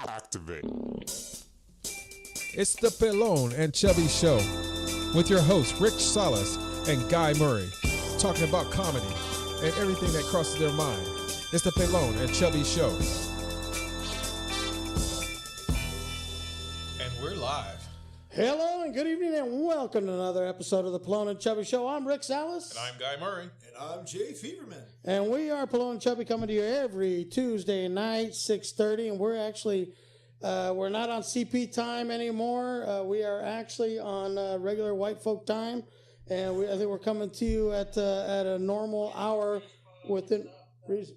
Activate. It's the Pelon and Chubby Show with your hosts Rick Salas and Guy Murray, talking about comedy and everything that crosses their mind. It's the Pelon and Chubby Show. And we're live. Hello and good evening and welcome to another episode of the Pelon and Chubby Show. I'm Rick Salas. And I'm Guy Murray. And I'm Jay Feverman. And we are Pelon and Chubby coming to you every Tuesday night, 6:30. And we're actually, we're not on CP time anymore. We are actually on regular white folk time. And I think we're coming to you at a normal hour within reason.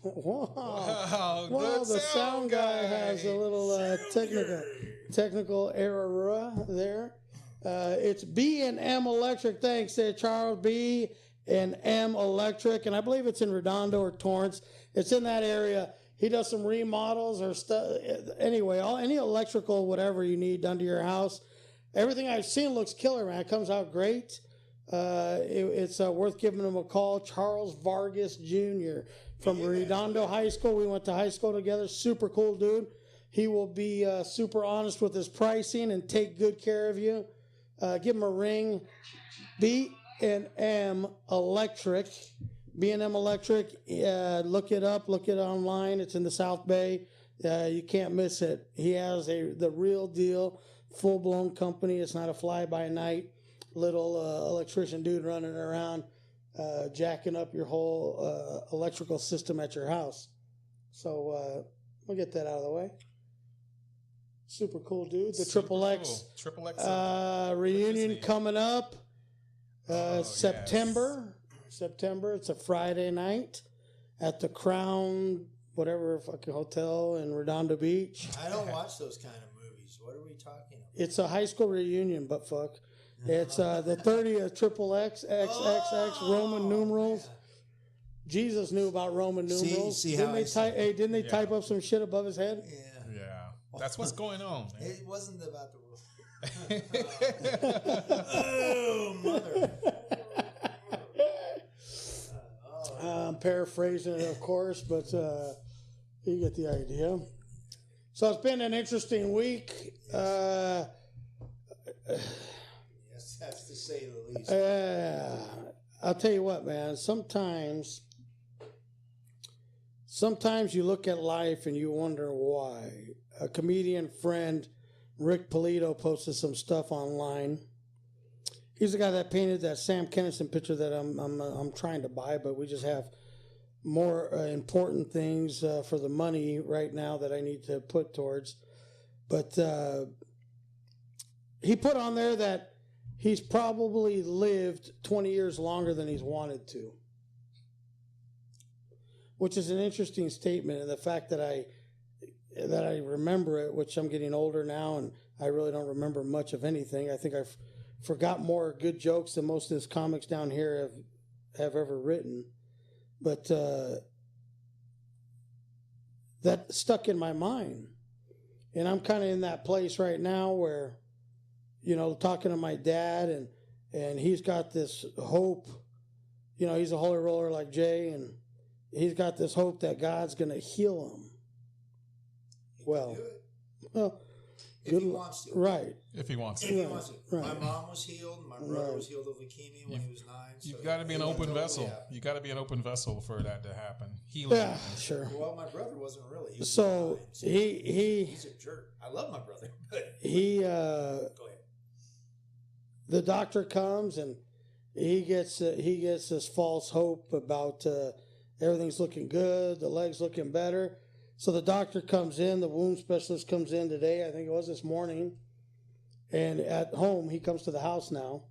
Wow. Well, the sound guy has a little technical error there. It's B&M Electric. Thanks there, Charles. B&M Electric. And I believe it's in Redondo or Torrance. It's in that area. He does some remodels or stuff. Anyway, any electrical, whatever you need done to your house. Everything I've seen looks killer, man. It comes out great. It's worth giving him a call. Charles Vargas Jr. from Redondo High School. We went to high school together. Super cool dude. He will be super honest with his pricing and take good care of you. Give him a ring. B&M Electric. B&M Electric. Look it up. Look it online. It's in the South Bay. You can't miss it. He has the real deal, full-blown company. It's not a fly-by-night little electrician dude running around jacking up your whole electrical system at your house. So we'll get that out of the way. Super cool dude. The Triple X reunion coming up September. Yes. September. It's a Friday night at the Crown, whatever fucking hotel in Redondo Beach. I don't watch those kind of movies. What are we talking about? It's a high school reunion, but fuck. It's the 30th Triple X, XXX, Roman numerals. Man. Jesus knew about Roman numerals. Didn't they type up some shit above his head? Yeah. That's what's going on, man. It wasn't about the rules. Oh, mother. I'm paraphrasing it, of course, but you get the idea. So it's been an interesting week. Yes, that's to say the least. I'll tell you what, man. Sometimes you look at life and you wonder why. A comedian friend, Rick Polito, posted some stuff online. He's the guy that painted that Sam Kinison picture that I'm trying to buy, but we just have more important things for the money right now that I need to put towards. But he put on there that he's probably lived 20 years longer than he's wanted to, which is an interesting statement. And the fact that I remember it, which I'm getting older now, and I really don't remember much of anything. I think I've forgot more good jokes than most of his comics down here have ever written. But that stuck in my mind. And I'm kind of in that place right now where, talking to my dad, and he's got this hope. He's a holy roller like Jay, and he's got this hope that God's going to heal him. Well, if he wants to. Right. If he wants to. If he wants to. Right. My mom was healed. My brother was healed of leukemia when he was 9. You've got to be an open vessel. Yeah. You got to be an open vessel for that to happen. Healing. Yeah, sure. Well, my brother wasn't really. He was so 9, he's a jerk. I love my brother, but go ahead. The doctor comes and he gets this false hope about everything's looking good, the leg's looking better. So the doctor comes in, the wound specialist comes in today, I think it was this morning, and at home, he comes to the house now.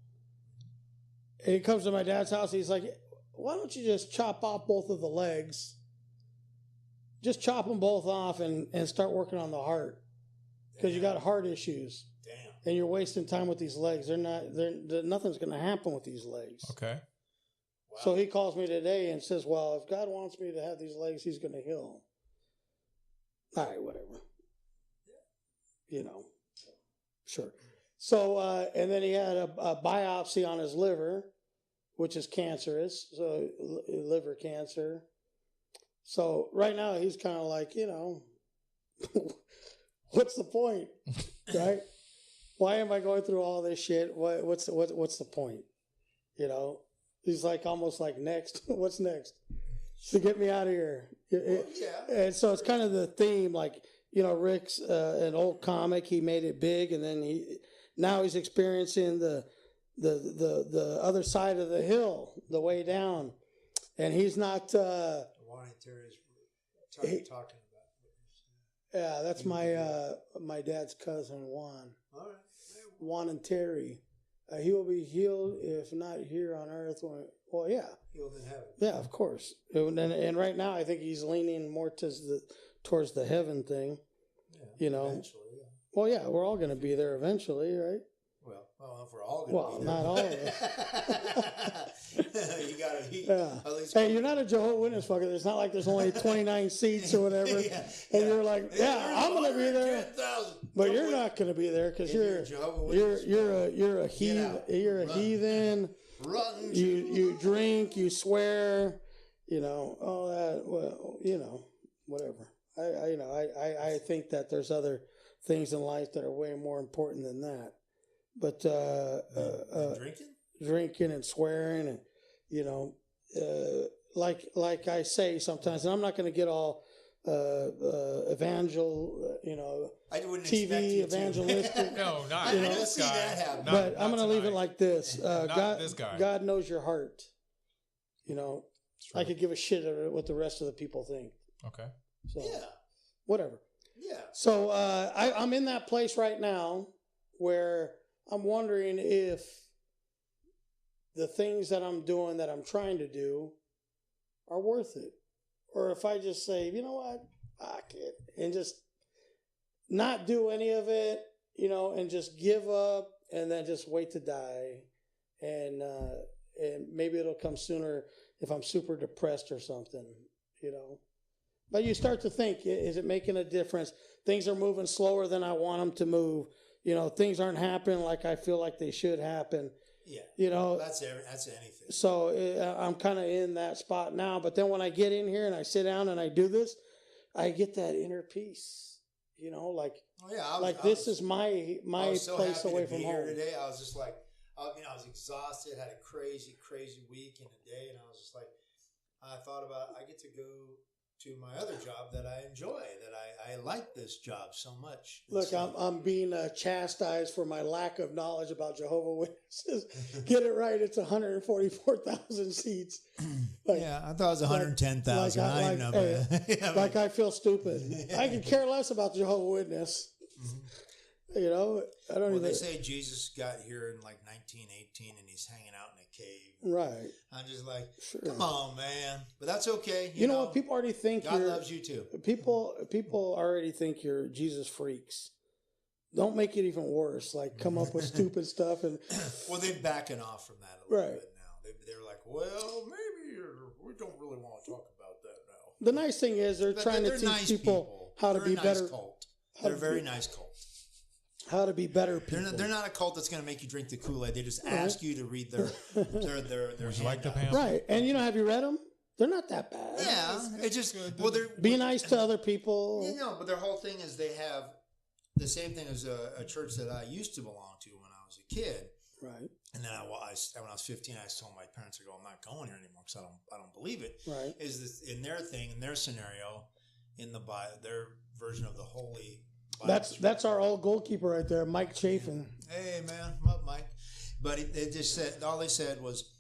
And he comes to my dad's house, he's like, why don't you just chop off both of the legs? Just chop them both off and start working on the heart. Because you got heart issues. Damn. And you're wasting time with these legs. Nothing's going to happen with these legs. Okay. Wow. So he calls me today and says, well, if God wants me to have these legs, he's going to heal them. All right, whatever. Sure. So, and then he had a biopsy on his liver, which is cancerous, so liver cancer. So right now he's kind of like, what's the point, right? Why am I going through all this shit? What's the point? He's like almost like next. What's next? To get me out of here. And so it's kind of the theme, like, Rick's an old comic. He made it big, and then now he's experiencing the other side of the hill, the way down, and he's not. Juan and Terry's talking about. Yeah, that's my dad's cousin Juan. All right. Juan and Terry. He will be healed if not here on earth. Healed in heaven. Yeah, of course. And right now, I think he's leaning more towards the heaven thing. Yeah, eventually, yeah. Well, yeah, we're all going to be there eventually, right? Well, if we're all going to be there. Well, not all of us. You got to be. Yeah. Hey, you're not a Jehovah's Witness fucker. It's not like there's only 29 seats or whatever. You're like, I'm going to be there. But you're not going to be there because you're a heathen. You're a heathen. You drink, you swear, all that. Well, whatever. I think that there's other things in life that are way more important than that. But drinking and swearing, and like I say sometimes, and I'm not going to get all evangel, I wouldn't TV evangelistic. No, not I don't see that happen. But I'm going to leave it like this. This guy. God knows your heart. I could give a shit what the rest of the people think. Okay. So, whatever. Yeah. So I'm in that place right now where I'm wondering if the things that I'm doing, that I'm trying to do, are worth it. Or if I just say, you know what, fuck it, and just not do any of it, and just give up and then just wait to die. And maybe it'll come sooner if I'm super depressed or something, But you start to think, is it making a difference? Things are moving slower than I want them to move. Things aren't happening like I feel like they should happen. Yeah. That's anything. So I'm kind of in that spot now. But then when I get in here and I sit down and I do this, I get that inner peace. This is my place away from home. Today, I was just like, I was exhausted, had a crazy week in a day, and I was just like, I thought about, I get to go to my other job that I enjoy, that I like this job so much. Look, I'm being chastised for my lack of knowledge about Jehovah's Witnesses. Get it right, it's 144,000 seats. I thought it was 110,000. I know. Like I feel stupid. I could care less about Jehovah's Witness. Mm-hmm. I don't even. They say Jesus got here in like 1918 and he's hanging out in a cave. Right. I'm just like, come on, man. But that's okay. You know what? People already think God loves you too. People already think you're Jesus freaks. Don't make it even worse. Like, come up with stupid stuff. And well, they're backing off from that a little bit now. They're like, well, maybe we don't really want to talk about that now. The nice thing is they're trying to teach nice people how to be better. Cult. They're a very nice cult. How to be better people. They're not a cult that's going to make you drink the Kool-Aid. They just ask you to read their like the pamphlet. Right. And have you read them? They're not that bad. Yeah. It's just, be nice to other people. But their whole thing is they have the same thing as a church that I used to belong to when I was a kid. Right. And then when I was 15, I told my parents, I go, I'm not going here anymore because I don't believe it. Right. Is this in their thing, in their scenario, in the Bible, their version of the Holy Bible. That's our old goalkeeper right there, Mike Chafin. Hey man, come up, Mike. But they just said, all they said was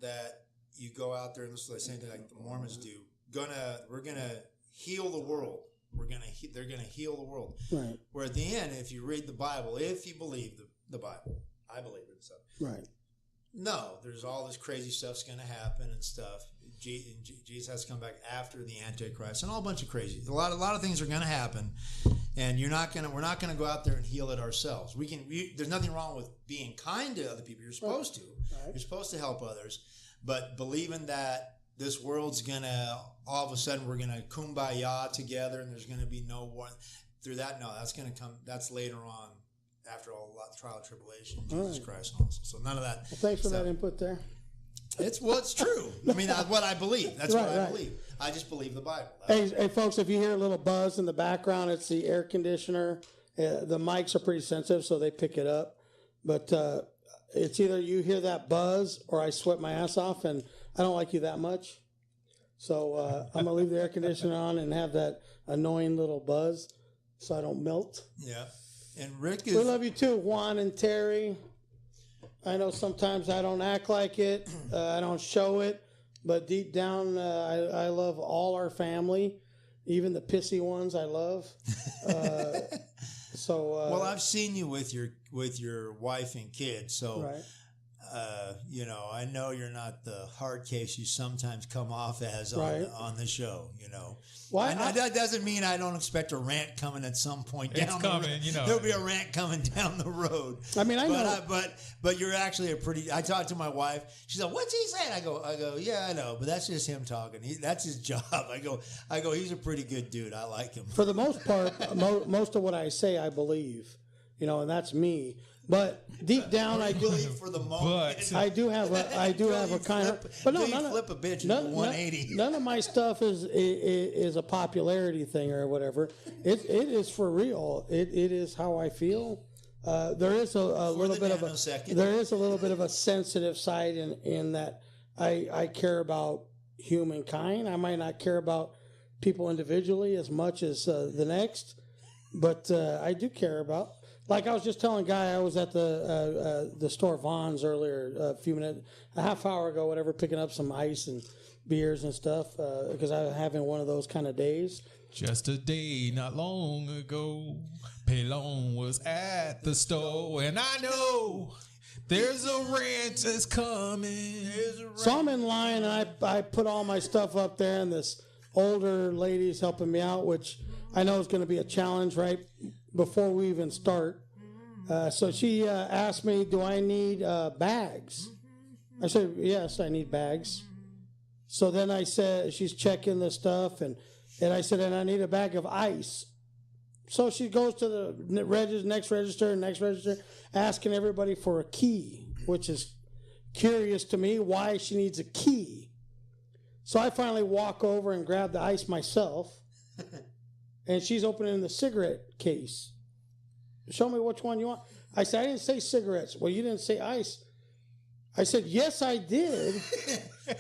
that you go out there and this is the same thing like the Mormons do. We're gonna heal the world. They're gonna heal the world. Right. Where at the end, if you read the Bible, if you believe the Bible, I believe it. So right. No, there's all this crazy stuff's gonna happen and stuff. Jesus has to come back after the Antichrist and all a bunch of crazy. A lot of things are gonna happen, and we're not gonna go out there and heal it ourselves. There's nothing wrong with being kind to other people. You're supposed to. Right. You're supposed to help others, but believing that this world's gonna all of a sudden we're gonna kumbaya together and there's gonna be no war through that. No, that's gonna come. That's later on after all the trial and tribulation, Jesus Christ, and all. So none of that. Well, thanks for that input there. It's true. I mean, that's what I believe. That's what I believe. I just believe the Bible. Hey, folks, if you hear a little buzz in the background, it's the air conditioner. The mics are pretty sensitive, so they pick it up. But it's either you hear that buzz or I sweat my ass off, and I don't like you that much. So I'm going to leave the air conditioner on and have that annoying little buzz so I don't melt. Yeah. And Rick is... We love you too, Juan and Terry. I know sometimes I don't act like it. I don't show it. But deep down, I love all our family, even the pissy ones I love. Well, I've seen you with your wife and kids, so right. I know you're not the hard case you sometimes come off as on the show. Well, that doesn't mean I don't expect a rant coming at some point down the road. You know. There'll be a rant coming down the road. I mean, I know. But you're actually I talked to my wife. She's like, "What's he saying?" I go, "Yeah, I know, but that's just him talking. That's his job." I go, "He's a pretty good dude. I like him." For the most part, most of what I say, I believe, and that's me. But deep down, I do believe for the moment. But I do have a kind of. But no, flip a bitch into 180. None of my stuff is a popularity thing or whatever. It is for real. It is how I feel. There is a little bit of a sensitive side in that I care about humankind. I might not care about people individually as much as the next, but I do care about. Like I was just telling a guy, I was at the store Vaughn's earlier, a half hour ago, whatever, picking up some ice and beers and stuff because I was having one of those kind of days. Just a day not long ago, Pelon was at the store, and I know there's a rant that's coming. So I'm in line, and I put all my stuff up there, and this older lady's helping me out, which I know is going to be a challenge right before we even start. So she asked me, do I need bags? I said, yes, I need bags. So then I said, she's checking the stuff, and I said, and I need a bag of ice. So she goes to the next register, asking everybody for a key, which is curious to me why she needs a key. So I finally walk over and grab the ice myself, and she's opening the cigarette case. Show me which one you want. I said, I didn't say cigarettes. Well, you didn't say ice. I said, yes, I did.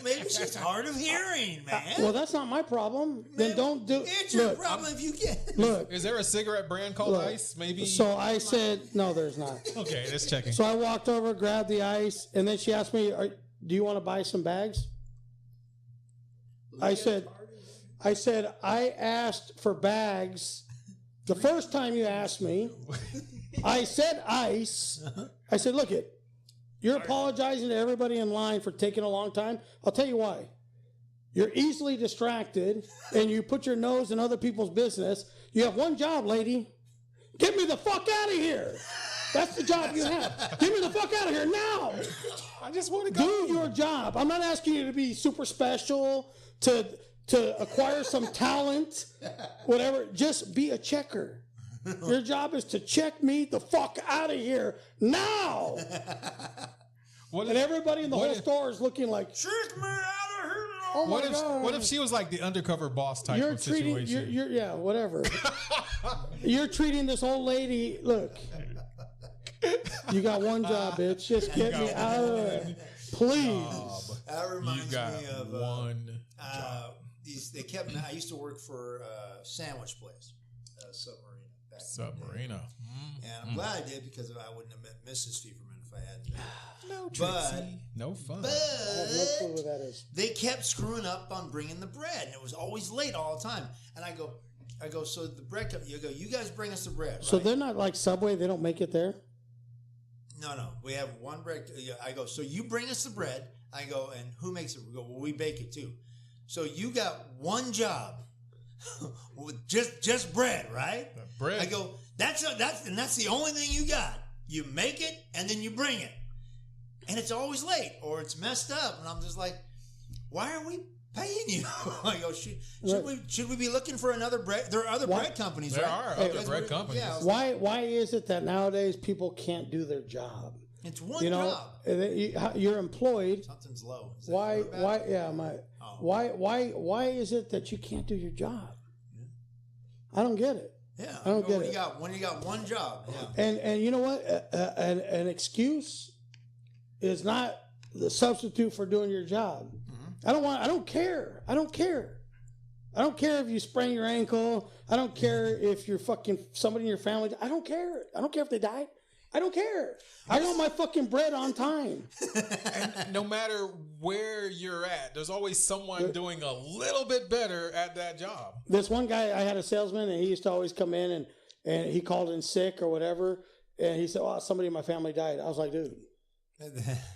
Maybe she's hard of hearing, man. Well, that's not my problem. Then don't do. It's your problem if you get. Look, is there a cigarette brand called Ice? Maybe. So I said, no, there's not. Okay, just checking. So I walked over, grabbed the ice, and then she asked me, do you want to buy some bags? I said, I asked for bags. The first time you asked me, I said ice. I said, look it. You're apologizing to everybody in line for taking a long time. I'll tell you why. You're easily distracted, and you put your nose in other people's business. You have one job, lady. Get me the fuck out of here. That's the job you have. Get me the fuck out of here now. I just want to go. Do your job. I'm not asking you to be super special, to acquire some talent, whatever. Just be a checker. Your job is to check me the fuck out of here now. And everybody in the whole store is looking like, check me out of here now. Oh my God. What if she was like the undercover boss type of situation? Yeah, whatever. You're treating this old lady, look, you got one job, bitch. Just get me out of there. Please. That reminds me of one job. I used to work for a sandwich place, Submarina. And I'm glad I did because I wouldn't have met Mrs. Fieberman if I hadn't. No, Trixie. No fun. I have no clue what that is. They kept screwing up on bringing the bread, and it was always late all the time. And I go, so the bread company, you guys bring us the bread, right? So they're not like Subway, they don't make it there? No. We have one bread. I go, so you bring us the bread. I go, and who makes it? We go, well, we bake it too. So you got one job. just bread, right? Bread. I go, that's the only thing you got. You make it and then you bring it, and it's always late or it's messed up. And I'm just like, why are we paying you? I go, should we be looking for another bread? There are other bread companies. There right? are other bread companies. Yeah, Why is it that nowadays people can't do their job? It's one you know, job. You're employed. Something's low. Why? Yeah, Why is it that you can't do your job? Yeah. I don't get it. Yeah, I don't get it. When you got one job. Yeah. And you know what? An excuse is not the substitute for doing your job. Mm-hmm. I don't care. I don't care if you sprain your ankle. I don't care if you're fucking somebody in your family. I don't care. I don't care if they died. I don't care. I want my fucking bread on time. And no matter where you're at, there's always someone doing a little bit better at that job. This one guy, I had a salesman, and he used to always come in and he called in sick or whatever. And he said, "Oh, somebody in my family died." I was like, dude,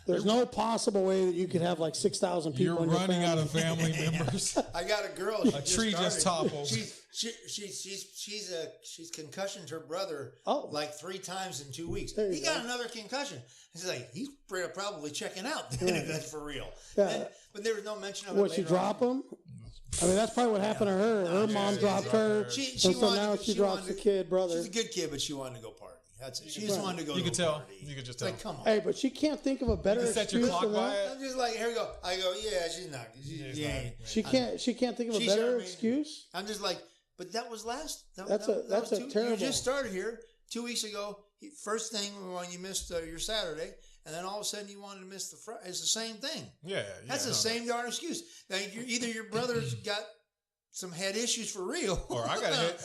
there's no possible way that you could have like 6,000 people. You're in your running family. out of family members. I got a girl. A tree just toppled. She's concussioned her brother like 3 times in 2 weeks. He got another concussion. He's like, he's probably checking out. If that's for real. Yeah. But there was no mention of it. Would she drop him? I mean, that's probably what happened to her. Her mom dropped her, so now she drops the kid, brother. She's a good kid, but she wanted to go party. That's it. She just wanted to go. You could tell. Party. You could just tell. Like, come on. Hey, but she can't think of a better you can set your excuse clock than by that. it. I'm just like, here we go. I go, yeah, she's not. She can't think of a better excuse. I'm just like, but that was last. That's a terrible. You just started here 2 weeks ago. First thing when you missed your Saturday, and then all of a sudden you wanted to miss the Friday. It's the same thing. Yeah. That's the same darn excuse. Now either your brother's got some head issues for real, or I got a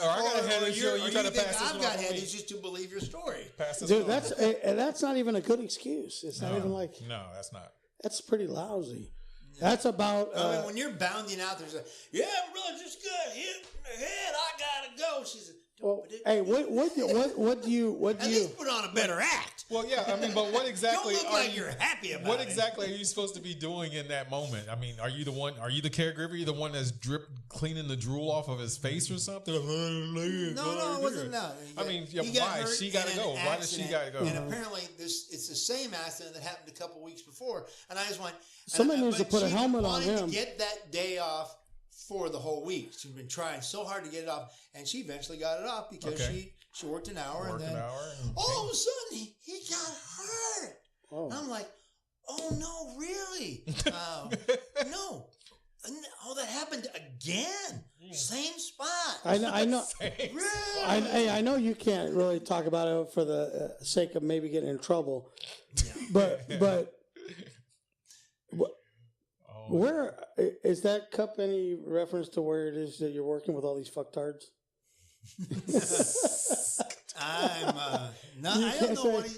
head issue. You got to pass this. I've got head issues to believe your story. Dude, that's not even a good excuse. It's not even like. No, that's not. That's pretty lousy. Yeah. That's about. I mean, when you're bounding out, there's a brother just got hit in the head. I gotta go. She said. Well, hey, what do you At least put on a better act. Well, yeah, I mean, but what exactly? Don't look like you're happy about it. What exactly are you supposed to be doing in that moment? I mean, are you the one? Are you the caregiver? Are you the one that's cleaning the drool off of his face or something? No, it wasn't that. I mean, why she got to go? Why does she got to go? And apparently, it's the same accident that happened a couple weeks before. And I just went. Somebody needs to put a helmet on him. To get that day off for the whole week. She's been trying so hard to get it off, and she eventually got it off because she worked an hour, and then all of a sudden he got hurt. Oh. And I'm like, oh no, really? No. Oh, that happened again. Same spot. I know. Really? I know you can't really talk about it for the sake of maybe getting in trouble, but. Where is that cup any reference to where it is that you're working with all these fucktards? I don't know what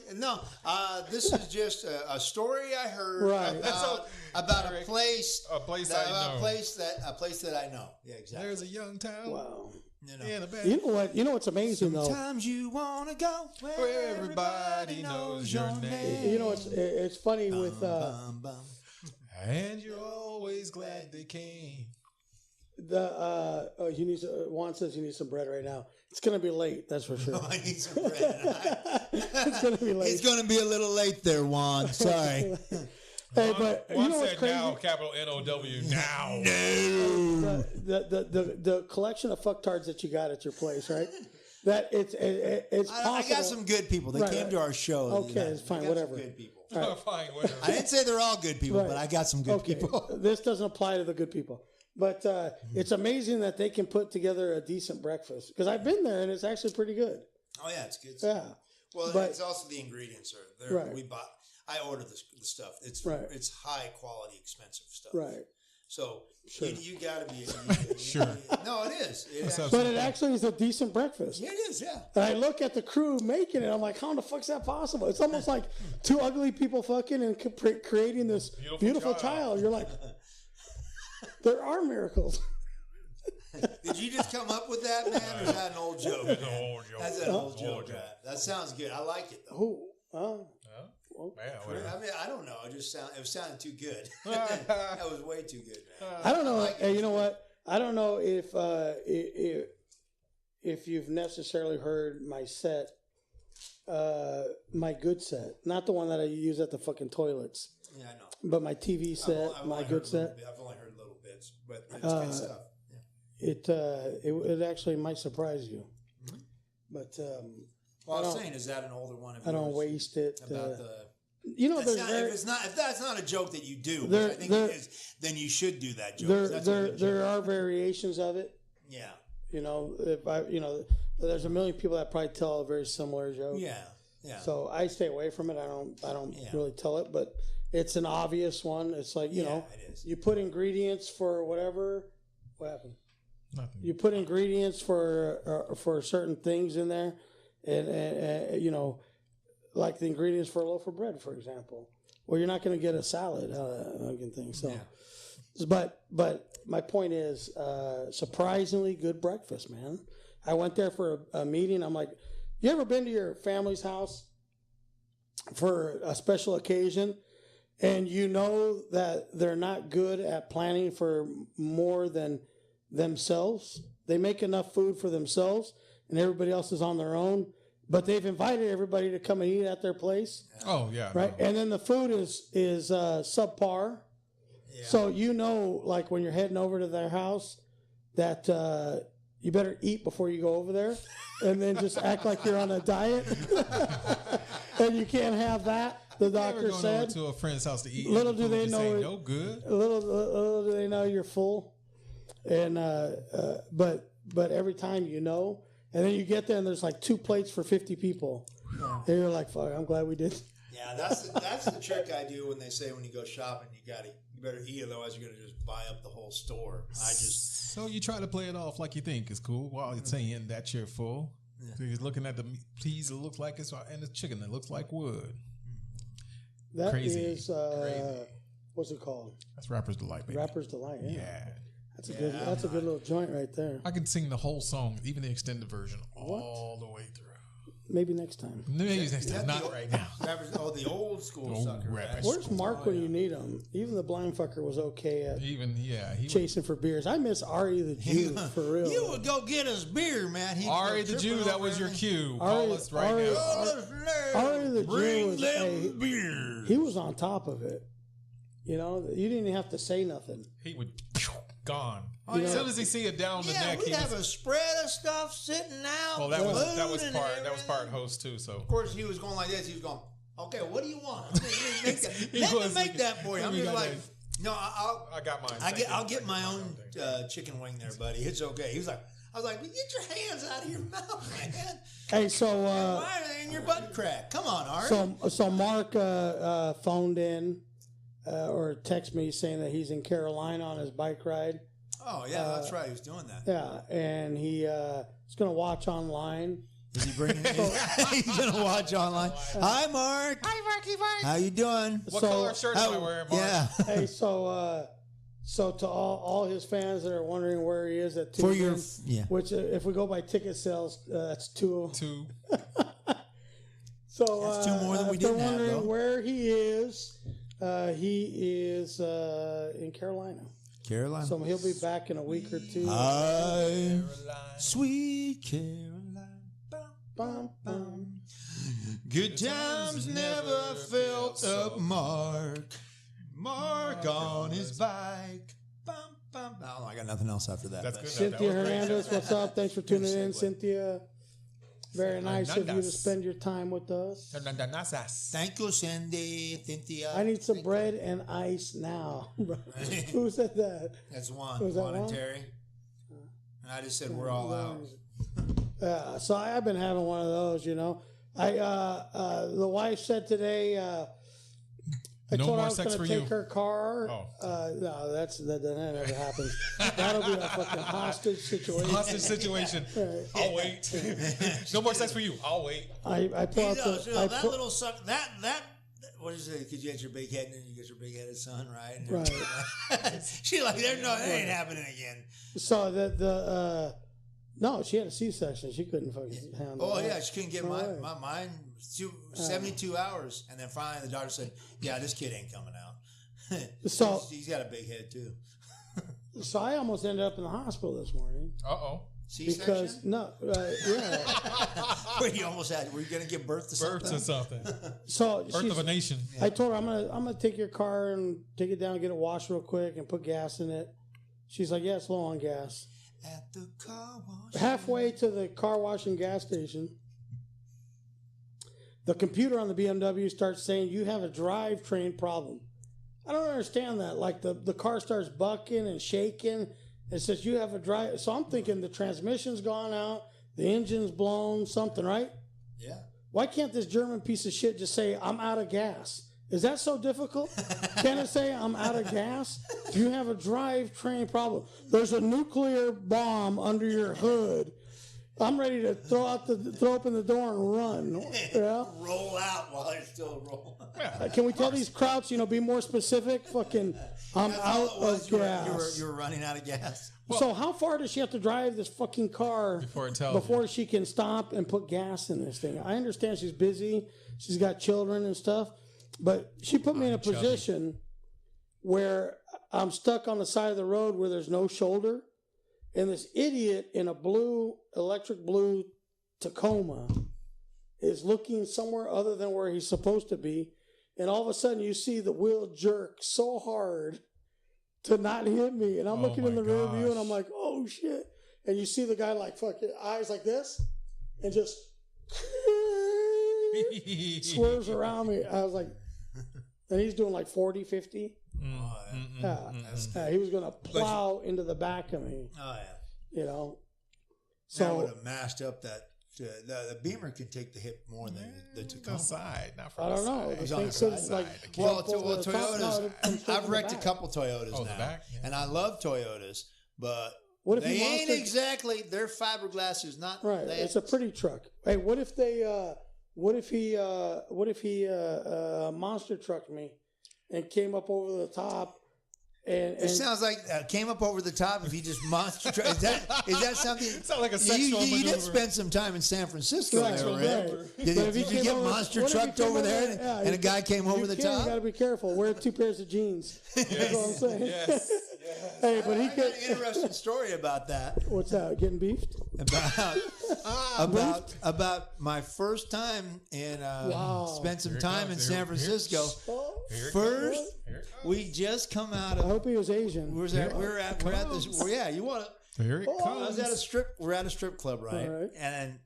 this is just a story I heard about a place that I know. Yeah, exactly. There's a young town. Wow. You know what? You know what's amazing though? Sometimes you want to go where everybody knows your name. You know it's funny with. And you're always glad they came. Juan says you need some bread right now. It's gonna be late, that's for sure. I need some bread. It's gonna be late. It's gonna be a little late there, Juan. Sorry. Hey, but Juan you know what's said crazy? now, capital N-O-W, now. No. The collection of fucktards that you got at your place, right? That it's possible. I got some good people. They came to our show. Okay, it's fine. Whatever. Good people. Right. Fine, whatever. I didn't say they're all good people, but I got some good people. This doesn't apply to the good people. But it's amazing that they can put together a decent breakfast. Because I've been there, and it's actually pretty good. Oh, yeah, it's good. Yeah. Well, it's also the ingredients are there. Right. I ordered the stuff. It's high quality, expensive stuff. Right. So sure. you got to be sure. No, it is. But it actually is a decent breakfast. Yeah, it is. Yeah. And I look at the crew making it. I'm like, how the fuck's that possible? It's almost like two ugly people fucking and creating this beautiful child. You're like, there are miracles. Did you just come up with that, man, or is that an old joke? That's an old joke. That's an old joke. That sounds good. I like it though. I mean, I don't know. It was sounding too good. That was way too good, man. I don't know. You know what? I don't know if you've necessarily heard my set, my good set, not the one that I use at the fucking toilets. Yeah, I know. But my TV set, my good set. I've only heard little bits, but it's good stuff. Yeah. It actually might surprise you, but. Well, I was saying, is that an older one of yours? I don't waste it. About the You know, if that's not a joke that you do, which I think it is, then you should do that joke. There are variations of it. Yeah. You know, there's a million people that probably tell a very similar joke. Yeah. Yeah. So I stay away from it. I don't really tell it, but it's an obvious one. It's like, you know, it is. You put ingredients for whatever. What happened? Nothing. You put ingredients for certain things in there, and you know, like the ingredients for a loaf of bread, for example. Well, you're not going to get a salad out of that thing. So, but my point is, surprisingly good breakfast, man. I went there for a meeting. I'm like, you ever been to your family's house for a special occasion, and you know that they're not good at planning for more than themselves? They make enough food for themselves, and everybody else is on their own. But they've invited everybody to come and eat at their place. Oh yeah, right. No. And then the food is subpar. Yeah. So you know, like when you're heading over to their house, that you better eat before you go over there, and then just act like you're on a diet. And you can't have that. The doctor said. To a friend's house to eat. Little do they know, no good. Little do they know you're full, and but every time you know. And then you get there and there's like 2 plates for 50 people. Yeah. And you're like, fuck, I'm glad we did. Yeah, that's the trick I do when they say when you go shopping, you better eat, otherwise you're gonna just buy up the whole store. So you try to play it off like you think it's cool while you're saying that you're full. Yeah. So you're looking at the peas that look like it's and the chicken that looks like wood. That crazy. Is what's it called? That's Rapper's Delight, baby. Rapper's Delight, yeah. That's a good little joint right there. I can sing the whole song, even the extended version, all the way through. Maybe next time. Maybe next time, not right now. The old school sucker. Where's Mark when you need him? Even the blind fucker was okay at chasing for beers. I miss Ari the Jew for real. You would go get us beer, man. Ari the Jew, that was your cue. Call us right now. Ari the Jew was beer. He was on top of it. You know, you didn't even have to say nothing. He would gone. As soon as he see it down the neck, we have a spread of stuff sitting out. Well, that was part host too. So of course he was going like this. He was going, okay, what do you want? Let me make that for you. I'm just like, no, I got mine. I'll get my own chicken wing there, buddy. It's okay. He was like, I was like, get your hands out of your mouth, man. Hey, so why are they in your butt crack? Come on, Art. So Mark phoned in. Or text me saying that he's in Carolina on his bike ride. Oh, yeah, that's right. He was doing that. Yeah, and he's going to watch online. Is he bringing He's going to watch online. Hi, Mark. Hi, Marky Mark. How you doing? What color shirt am I wearing, Mark? Yeah. Hey, so to all his fans that are wondering where he is at Tuesday, which if we go by ticket sales, that's 2. So that's 2 more than we did. If they're wondering where he is in Carolina. So he'll be back in a week or 2. Hi, sweet Caroline. Bum, bum. Good times never felt up Mark on his bike. Bum, bum. Oh, I got nothing else after that. That's good. Cynthia Hernandez, what's up? Thanks for tuning in, Cynthia. Very nice of you to spend your time with us. Thank you, Cynthia. I need some bread and ice now. Who said that? That's Juan and Terry. And I just said we're all out. So I've been having one of those, you know. The wife said today, I told her I was going to take her car. No, that never happens. That'll be a fucking hostage situation. Hostage situation. Right. I'll wait. No more sex for you. I'll wait. I pull out that little suck. That what is it? Because you get your big head and then you get your big headed son, right? And right. She's like, it ain't happening again. So no, she had a C-section. She couldn't fucking handle it. Oh, yeah, she couldn't get mine 72 hours. And then finally the doctor said, yeah, this kid ain't coming out. So he's got a big head, too. So I almost ended up in the hospital this morning. Uh-oh. C-section? Because, Were you almost had? Were you going to give birth to something? Birth to something. So birth of a nation. I told her, I'm gonna take your car and take it down and get it washed real quick and put gas in it. She's like, yeah, it's low on gas. At the car wash. Halfway to the car wash and gas station, the computer on the BMW starts saying you have a drivetrain problem. I don't understand that. Like the car starts bucking and shaking. It says you have a drive. So I'm thinking the transmission's gone out, the engine's blown, something, right? Yeah. Why can't this German piece of shit just say, I'm out of gas? Is that so difficult? Can it say, I'm out of gas? You have a drivetrain problem. There's a nuclear bomb under your hood. I'm ready to throw open the door and run. Yeah? Roll out while you're still rolling. Can we tell these crowds, be more specific? Fucking, I'm out of gas. You were running out of gas. So how far does she have to drive this fucking car before she can stop and put gas in this thing? I understand she's busy. She's got children and stuff. But she put me in a position where I'm stuck on the side of the road where there's no shoulder. And this idiot in a electric blue Tacoma is looking somewhere other than where he's supposed to be. And all of a sudden you see the wheel jerk so hard to not hit me. And I'm looking in the rear view and I'm like, oh shit. And you see the guy like fucking eyes like this and just swerves around me. I was like, and he's doing like 40, 50. He was going to plow into the back of me. Oh, yeah. So I would have mashed up that. The Beamer can take the hit more than the Tacoma. Side, not from I don't know. It was on the side. Toyotas. I've wrecked a couple Toyotas now. The back? Yeah. And I love Toyotas, but they ain't exactly, their fiberglass is not. Right. It's a pretty truck. Hey, what if he monster trucked me and came up over the top? And it sounds like came up over the top if he just monster truck. Is that something? It sounds like a sexual maneuver. You did spend some time in San Francisco there, right? Did you get monster trucked over there and a guy came over the top? You got to be careful. Wear 2 pairs of jeans. That's what I'm saying. Yes. Hey, but he got an interesting story about that. What's that? Getting beefed? About my first time in spent some time in San Francisco. First, we just come out of. I hope he was Asian. We're at this. Well, yeah, you want to. Here it comes. I was at a strip. We're at a strip club, right? And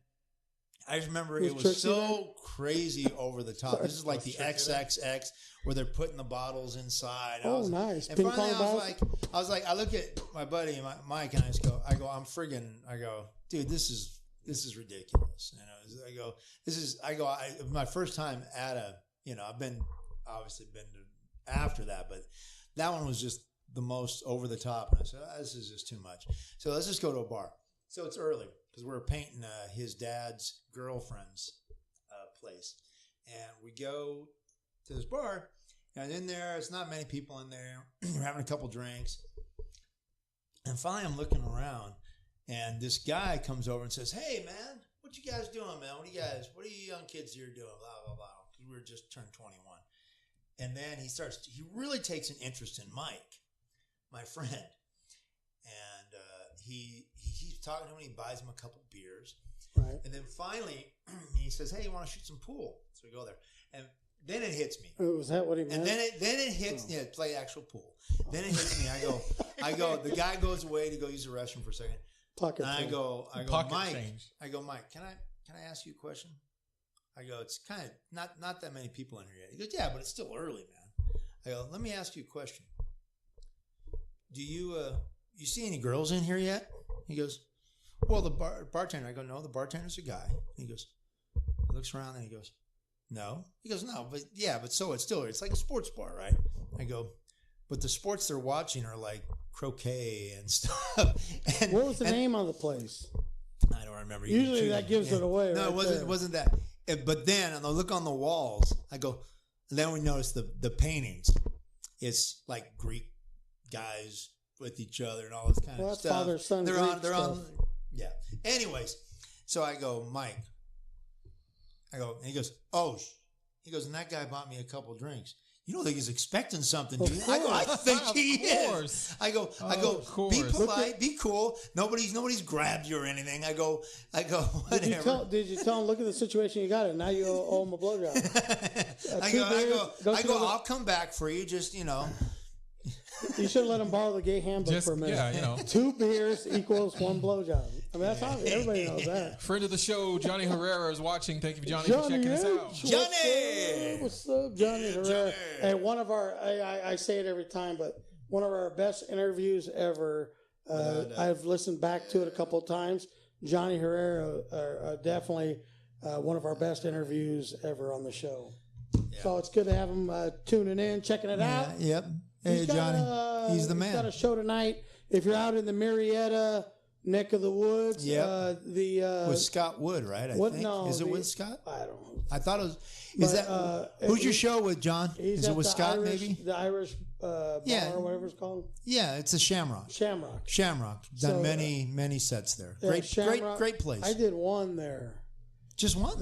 I just remember it was so crazy over the top. This is like the XXX where they're putting the bottles inside. Nice. And finally, I look at my buddy Mike, and I go, dude, this is ridiculous. My first time at I've been to after that, but that one was just the most over the top. And I said, this is just too much. So let's just go to a bar. So it's early because we're painting his dad's girlfriend's place. And we go to this bar, and in there, it's not many people in there. We're having a couple drinks. And finally, I'm looking around, and this guy comes over and says, hey, man, what you guys doing, man? What are you young kids here doing? Blah, blah, blah. Because we were just turned 21. And then he really takes an interest in Mike, my friend. And he's talking to him, and he buys him a couple beers. Right. And then finally, he says, hey, you want to shoot some pool? So we go there. And then it hits me. Oh, was that what he meant? And then it hits, play actual pool. Then it hits me. I go, the guy goes away to go use the restroom for a second. Pocket and change. I go, Pocket Mike, change. I go, Mike, can I ask you a question? I go, it's kind of not that many people in here yet. He goes, yeah, but it's still early, man. I go, let me ask you a question. Do you see any girls in here yet? He goes, well, the bartender. I go, no, the bartender's a guy. He goes, he looks around and he goes, no. He goes, no, but it's like a sports bar, right? I go, but the sports they're watching are like croquet and stuff. And, what was the name of the place? I don't remember. Usually that gives it away. No, right it wasn't that. But then, and I look on the walls, I go, and then we notice the paintings. It's like Greek guys with each other and all this kind of stuff. Father, son, they're Greek on. Yeah. Anyways, so I go, Mike. And he goes, he goes, and that guy bought me a couple drinks. You don't think he's expecting something, do you? I go, I think he is. I go, be polite, be cool. Nobody's grabbed you or anything. I go, whatever. Did you tell him, look at the situation you got it. Now you owe him a blowjob. I go, I'll come back for you. Just, You should let him borrow the gay handbook for a minute. Yeah, you know. 2 beers equals 1 blowjob. I mean, that's obvious. Everybody knows that. Friend of the show, Johnny Herrera is watching. Thank you, Johnny, for checking us out. Johnny! What's up, Johnny Herrera? Hey, one of our, I say it every time, but one of our best interviews ever. I've listened back to it a couple of times. Johnny Herrera, definitely one of our best interviews ever on the show. Yeah. So it's good to have him tuning in, checking it out. Yep. Hey, Johnny. He's the man. He's got a show tonight. If you're out in the Marietta neck of the woods, with Scott Wood, right? I think. No, is it with Scott? I don't know. I thought it was. Is that who's your show with, John? Is it with Scott? Maybe the Irish bar or whatever it's called. Yeah, it's a Shamrock. Shamrock. Done many sets there. Great place. I did one there. Just one?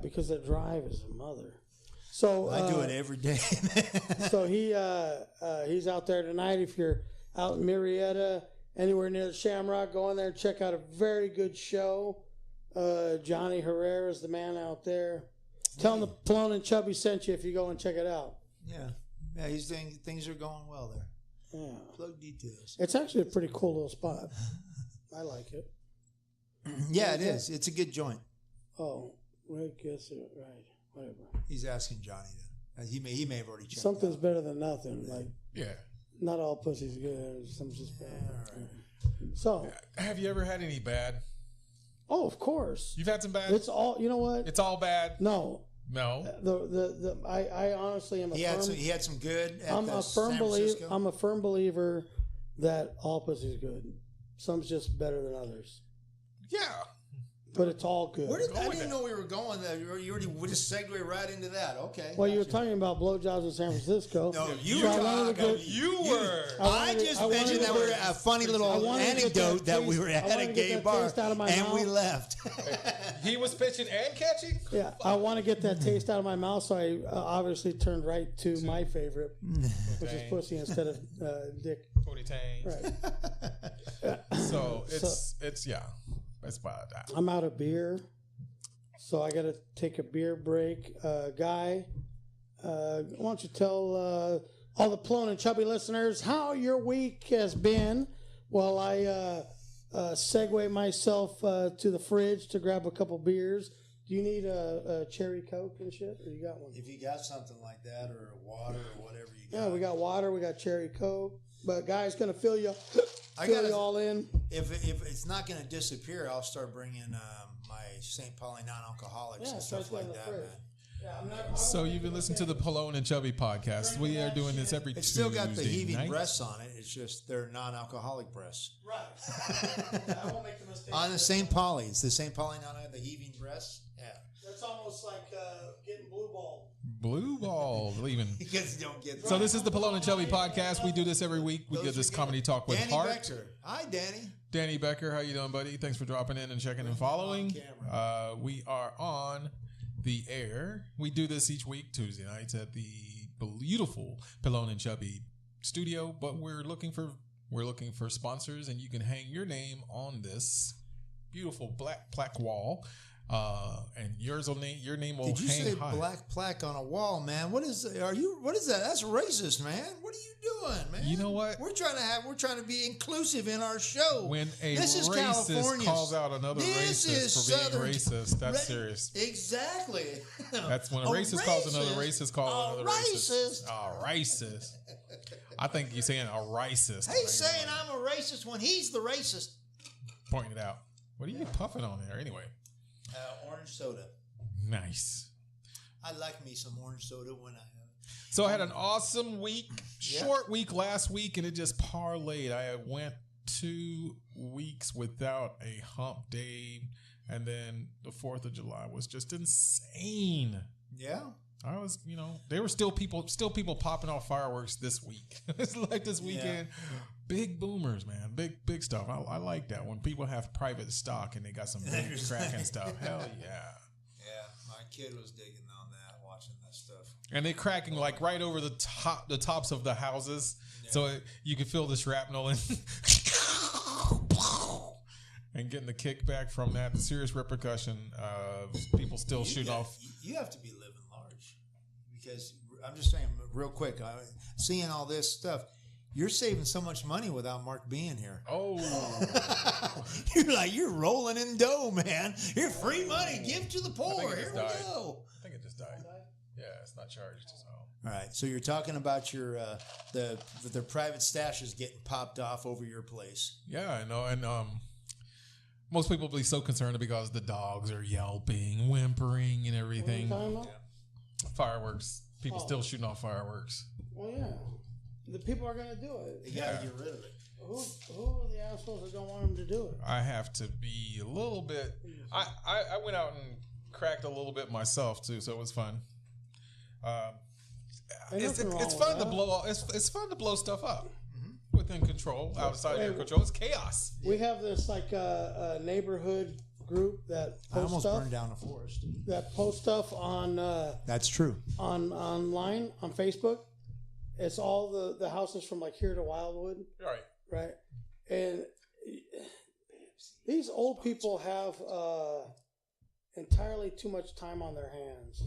Because the drive is a mother. So I do it every day. So he's out there tonight. If you're out in Marietta, anywhere near the Shamrock, go in there and check out a very good show. Johnny Herrera is the man out there. Tell him the Pelon and Chubby sent you if you go and check it out. Yeah, he's saying things are going well there. Yeah. Plug details. It's actually a pretty cool little spot. I like it. Yeah, it is. It's a good joint. Oh, Rick gets it right. Whatever. He's asking Johnny to. He may have already checked. Something's better than nothing. Like yeah. Not all pussy's good. Some's just bad. Right. So, have you ever had any bad? Oh, of course. You've had some bad. It's all. You know what? It's all bad. No. I honestly am a. He had some good. I'm a firm believer. I'm a firm believer that all pussy's good. Some's just better than others. Yeah. But it's all good. I didn't know we were going there. You already just segue right into that. Okay. Well, you were talking about blowjobs in San Francisco. No, you were. I just mentioned that we're a funny little anecdote that we were at a gay bar and we left. He was pitching and catching? Yeah. I want to get that taste out of my mouth, so I obviously turned right to my favorite, which is pussy instead of dick. Pony tang. Right. So it's yeah. That's about that. I'm out of beer, so I got to take a beer break. Guy, why don't you tell all the Pelon and Chubby listeners how your week has been while I segue myself to the fridge to grab a couple beers. Do you need a cherry Coke and shit, or you got one? If you got something like that, or water, or whatever you got. Yeah, we got water, we got cherry Coke. But Guy's going to fill you all in. If it's not going to disappear, I'll start bringing my St. Pauli non-alcoholics and stuff like that, man. Yeah, so you've been listening to the Pelon and Chubby podcast. We are doing this every Tuesday. It's still got the heaving breasts on it. It's just they're non-alcoholic breasts. Right. I won't make the mistake. On the St. Pauli. It's the St. Pauli the heaving breasts. Yeah. That's almost like getting blue ball. Blue ball, even. Because you don't get. So this is the Pelon and Chubby podcast. We do this every week. We get this comedy talk with Danny heart. Becker. Hi, Danny. Danny Becker, how you doing, buddy? Thanks for dropping in and checking and following. We are on the air. We do this each week, Tuesday nights at the beautiful Pelon and Chubby studio. But we're looking for sponsors, and you can hang your name on this beautiful black plaque wall. And your name will hang high. Did you say black plaque on a wall, man? What is that? That's racist, man. What are you doing, man? You know what? We're trying to be inclusive in our show. When this is racist calls out another racist for being racist, that's serious. Exactly. That's when a racist calls another racist another racist. A racist. I think you're saying a racist. He's saying I'm a racist when he's the racist. Pointing it out. What are you puffing on there anyway? Orange soda. Nice. I like me some orange soda when I have it. So I had an awesome week, short week last week, and it just parlayed. I went 2 weeks without a hump day, and then the 4th of July was just insane. Yeah. I was, there were still people popping off fireworks this week. It's like this weekend. Yeah. Big boomers, man. Big stuff. I like that when people have private stock and they got some big cracking stuff. Hell yeah. Yeah, my kid was digging on that, watching that stuff. And they cracking like right over the tops of the houses, so you can feel the shrapnel and getting the kickback from that. The serious repercussion of people still shooting off. You have to be living large, because I'm just saying real quick, seeing all this stuff. You're saving so much money without Mark being here. Oh. You're rolling in dough, man. You're free money. Give to the poor. Here we go. I think it just died. Yeah, it's not charged. So. All right. So you're talking about your the private stashes getting popped off over your place. Yeah, I know. And most people will be so concerned because the dogs are yelping, whimpering, and everything. What are you talking about? Yeah. Fireworks. People still shooting off fireworks. Well, yeah. The people are going to do it. You got to get rid of it. Who are the assholes that don't want them to do it? I have to be a little bit. I went out and cracked a little bit myself too, so it was fun. It's fun to blow. It's fun to blow stuff up within control, outside your control. It's chaos. We have this like a neighborhood group that posts I almost stuff, burned down a forest. That posts stuff on. That's true. Online on Facebook. It's all the houses from like here to Wildwood. Right. And these old people have entirely too much time on their hands.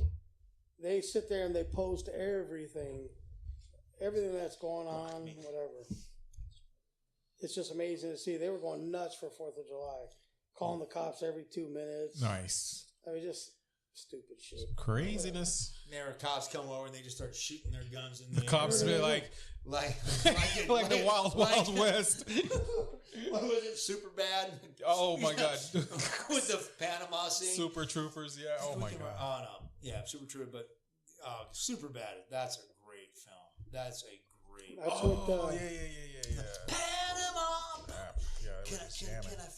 They sit there and they post everything that's going on, whatever. It's just amazing to see. They were going nuts for 4th of July, calling the cops every 2 minutes. Nice. I mean, just stupid shit. Craziness. There, cops come over and they just start shooting their guns in the air. Cops be like the Wild West. What was it? Super bad. Oh my God. With the Panama scene. Super Troopers. Yeah. Oh my God. Oh no. Yeah, Super Trooper, but Super Bad. That's a great film. That's a great. Yeah. Panama. Can I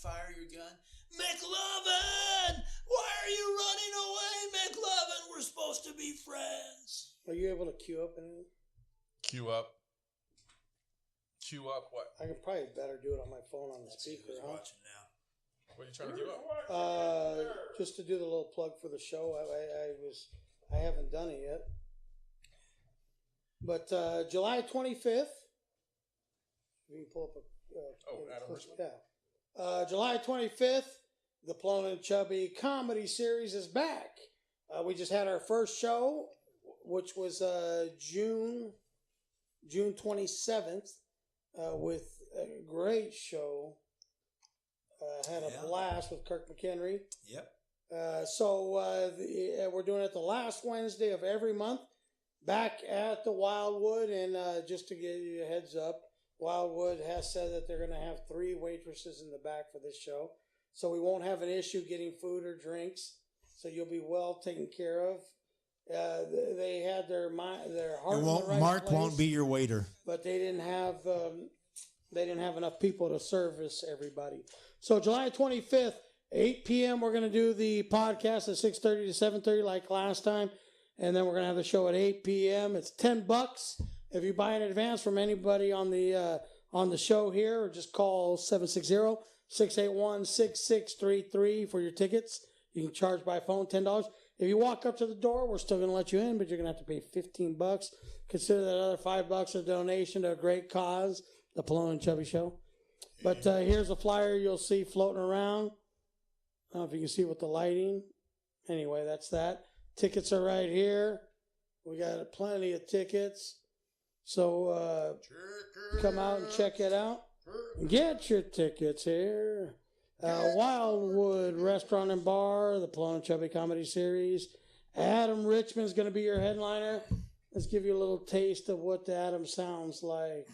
fire your gun? McLovin! Why are you running away, McLovin? We're supposed to be friends. Are you able to queue up anything? Queue up what? I could probably better do it on my phone on the speaker. Watching now. What are you trying to queue up? Just to do the little plug for the show. I haven't done it yet. But July 25th. You can pull up Adam Richmond. Yeah. July 25th, the Pelon and Chubby comedy series is back. We just had our first show, which was June 27th, with a great show. Had a blast with Kirk McHenry. Yep. So we're doing it the last Wednesday of every month, back at the Wildwood. And just to give you a heads up, Wildwood has said that they're going to have 3 waitresses in the back for this show. So we won't have an issue getting food or drinks. So you'll be well taken care of. They had their heart in the right Mark place, won't be your waiter. but they didn't have enough people to service everybody. So July 25th, 8 p.m. we're going to do the podcast at 6:30 to 7:30 like last time, and then we're going to have the show at 8 p.m. It's $10 if you buy in advance from anybody on the show here, or just call 760-681-6633 for your tickets. You can charge by phone $10. If you walk up to the door, we're still going to let you in, but you're going to have to pay $15. Consider that other $5 a donation to a great cause, the Pelon and Chubby Show. But here's a flyer you'll see floating around. I don't know if you can see with the lighting. Anyway, that's that. Tickets are right here. We got plenty of tickets. So come out and check it out. Get your tickets here. Wildwood Restaurant and Bar, the Pelon and Chubby Comedy Series. Adam Richmond's going to be your headliner. Let's give you a little taste of what the Adam sounds like.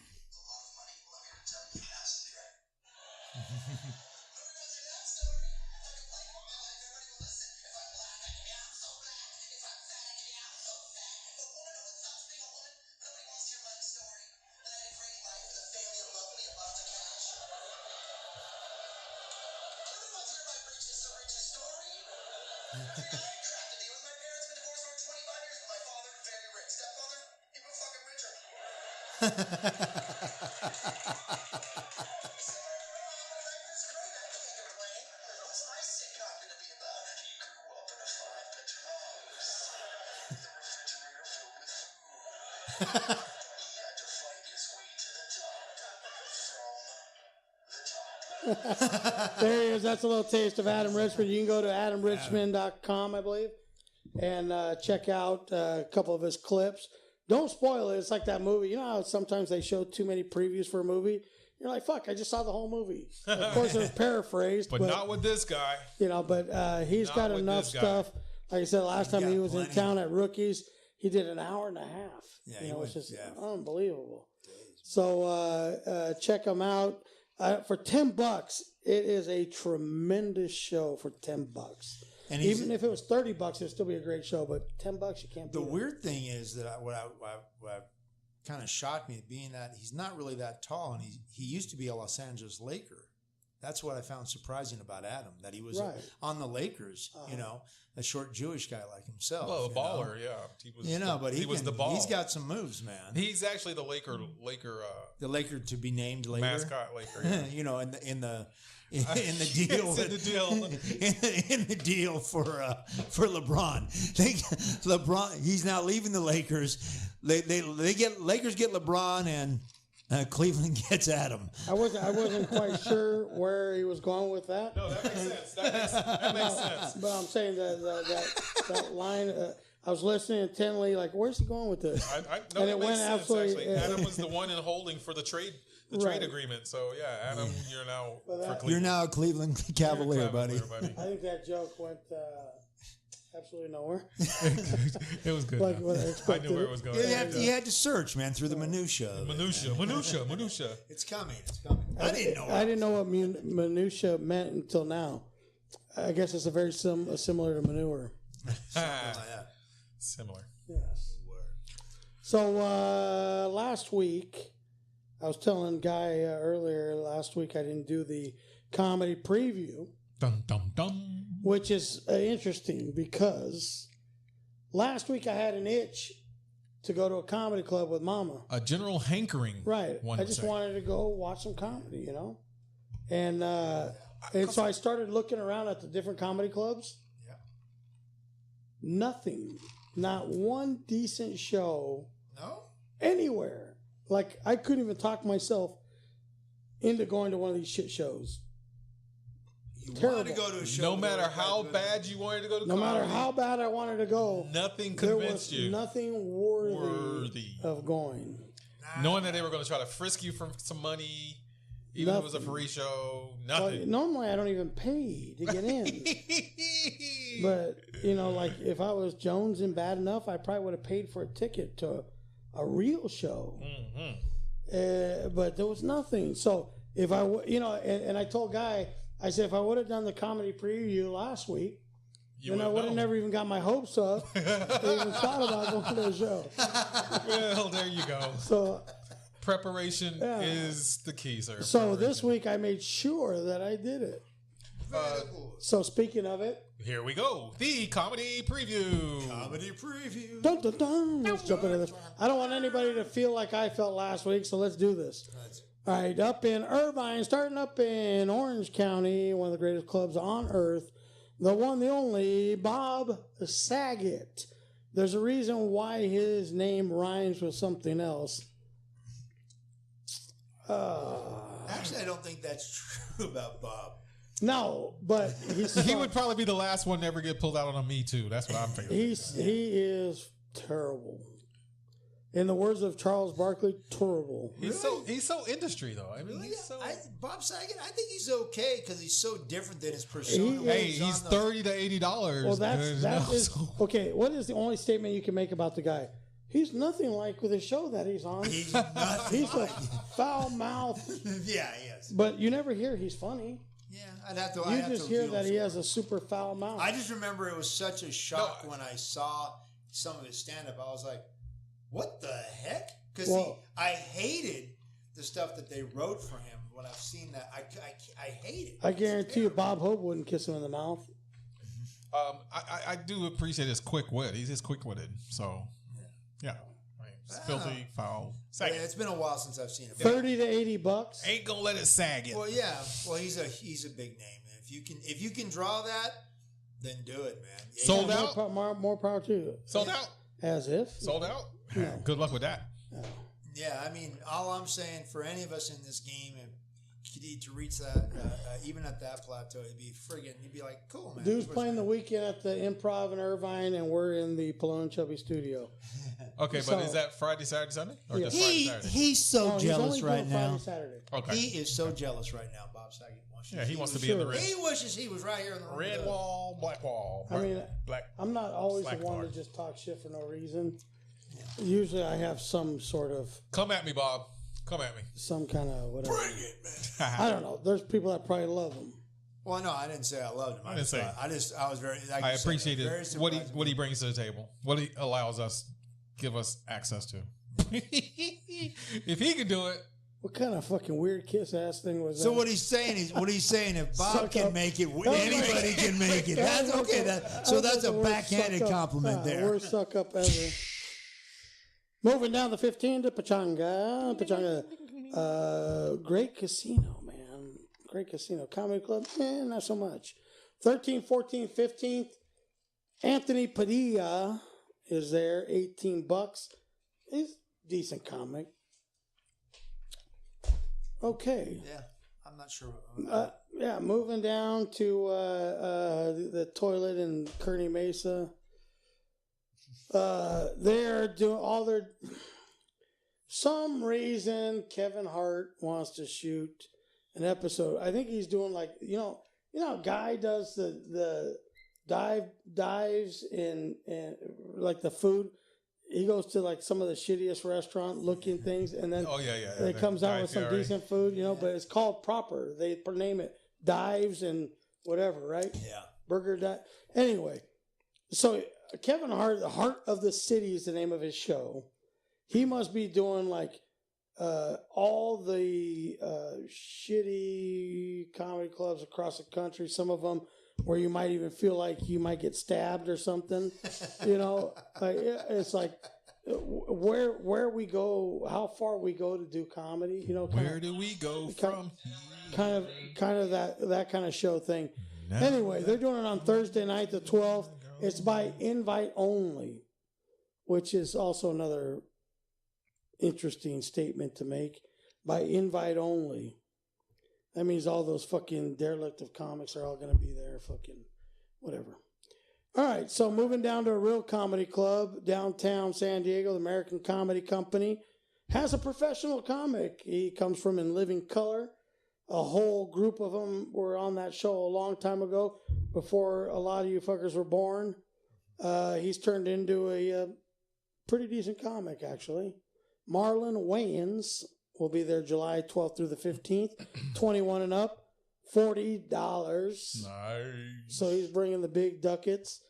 There he is. That's a little taste of Adam Richmond. You can go to adamrichmond.com, I believe, and check out a couple of his clips. don't spoil it. It's like that movie. You know how sometimes they show too many previews for a movie? You're like, fuck, I just saw the whole movie. Of course, it was paraphrased. but not with this guy. You know, but he's got enough stuff. Like I said, last time he was in town at Rookies, he did an hour and a half. Yeah, you know, it's just unbelievable. So check him out. For $10, it is a tremendous show for $10. And even if it was $30, it'd still be a great show. But $10, you can't. The weird thing is that what kind of shocked me, being that he's not really that tall, and he used to be a Los Angeles Laker. That's what I found surprising about Adam, that he was on the Lakers. You know, a short Jewish guy like himself. Well, a baller, yeah. He was, but he was the ball. He's got some moves, man. He's actually the Laker. The Laker to be named later. Mascot Laker. Yeah. You know, in the deal, in the deal for LeBron. LeBron, he's now leaving the Lakers. Lakers get LeBron, and Cleveland gets Adam. I wasn't quite sure where he was going with that. No, that makes sense. That makes sense. But I'm saying that line. I was listening intently, like, where's he going with this? And it went absolutely. Adam was the one in holding for the trade agreement. So yeah, Adam, you're now for Cleveland. You're now a Cleveland Cavalier, buddy. I think that joke went absolutely nowhere. It was good. Like I knew where it was going. You had to search, man, through the minutia. Minutia. It's coming. I didn't know what minutia meant until now. I guess it's a very similar to manure. Similar. Yes. So last week, I was telling Guy earlier. Last week, I didn't do the comedy preview. Dum dum dum. Which is interesting because last week I had an itch to go to a comedy club with Mama. A general hankering. Right. I just wanted to go watch some comedy, you know? And so I started looking around at the different comedy clubs. Yeah. Nothing. Not one decent show. No? Anywhere. Like, I couldn't even talk myself into going to one of these shit shows. You wanted to go to a show. No matter how bad you wanted to go to comedy. No matter how bad I wanted to go. Nothing convinced you. Nothing worthy of going. Knowing that they were going to try to frisk you for some money, even if it was a free show, nothing. Well, normally I don't even pay to get in. But, you know, like if I was Jones and bad enough, I probably would have paid for a ticket to a real show. Mm-hmm. But there was nothing. So if I, and I told Guy, I said, if I would have done the comedy preview last week, then I would have never even got my hopes up. I even thought about going to the show. Well, there you go. So preparation is the key, sir. So this week I made sure that I did it. So speaking of it, here we go. The comedy preview. Dun, dun, dun. Let's jump into this. I don't want anybody to feel like I felt last week, so let's do this. All right, up in Irvine, starting up in Orange County, one of the greatest clubs on earth, the one, the only, Bob Saget. There's a reason why his name rhymes with something else. Actually, I don't think that's true about Bob. No, but he would probably be the last one to ever get pulled out on a Me Too. That's what I'm thinking. He is terrible. In the words of Charles Barkley, terrible. He's so industry though. I mean, really? Bob Saget, I think he's okay because he's so different than his persona. He's $30 to $80. Well, that is okay. What is the only statement you can make about the guy? He's nothing like with the show that he's on. He's a foul mouth. Yeah, he is. But you never hear he's funny. Yeah, I'd have to. You just hear that he has a super foul mouth. I just remember it was such a shock when I saw some of his stand-up. I was like, what the heck? Because I hated the stuff that they wrote for him. When I've seen that, I hate it. I guarantee you, Bob Hope wouldn't kiss him in the mouth. I do appreciate his quick wit. He's just quick-witted. So, yeah. Filthy, foul. Yeah, it's been a while since I've seen it. $30 to $80. Ain't gonna let it sag it. Well, yeah. Well, he's a big name. If you can draw that, then do it, man. Sold out. More power to you. Sold out. As if sold out. No. Good luck with that. Yeah, I mean, all I'm saying for any of us in this game, to reach that, even at that plateau, you'd be like, cool, man. Dude's playing the weekend at the Improv in Irvine, and we're in the Pelon and Chubby studio. Okay, So- but is that Friday, Saturday, Sunday? Or Yeah. just Friday, Saturday? He's so No, he's jealous only right doing now. Friday, Saturday. Okay. He is so jealous right now, Bob Saget. Yeah, he wants to be in the red. He wishes he was right here in the room. Red wall, black wall. I mean, black. I'm not always the Slack one bar. to just talk shit for no reason. Usually I have some sort of, Come at me, Bob. Come at me. some kind of whatever. Bring it, man. I don't know. There's people that probably love him. Well, no, I didn't say I loved him. I didn't say. I was very. Like I you said, appreciated very what surprised. he brings to the table, what he allows us, give us access to. If he can do it, What kind of fucking weird kiss ass thing was that? So what he's saying if Bob Suck can up. make it, anybody can make it. That's okay. That's a backhanded compliment there. Worst suck up ever. Moving down the 15 to Pachanga. Great casino, man. Great casino. Comedy club, not so much. 13th, 14th, 15th. Anthony Padilla is there, $18. He's a decent comic. Okay. Yeah, I'm not sure. Yeah, moving down to the toilet in Kearney Mesa. They're doing all their. Some reason Kevin Hart wants to shoot an episode. I think he's doing like how Guy does the dives in like the food. He goes to like some of the shittiest restaurant looking things, and then it comes out with some decent food, but it's called proper. They name it Dives and whatever, right? Yeah. Burger Dive. Anyway, so Kevin Hart, the Heart of the City is the name of his show. He must be doing like all the shitty comedy clubs across the country. Some of them where you might even feel like you might get stabbed or something. Like it's like where we go, how far we go to do comedy. Where do we go from? Kind of that kind of show thing. Anyway, they're doing it on Thursday night, the 12th. It's by invite only, which is also another interesting statement to make. By invite only. That means all those fucking derelict of comics are all going to be there. Fucking whatever. All right, so moving down to a real comedy club, downtown San Diego, the American Comedy Company has a professional comic. He comes from In Living Color. A whole group of them were on that show a long time ago, before a lot of you fuckers were born. He's turned into a pretty decent comic, actually. Marlon Wayans will be there July 12th through the 15th. 21 and up, $40. Nice. So he's bringing the big ducats.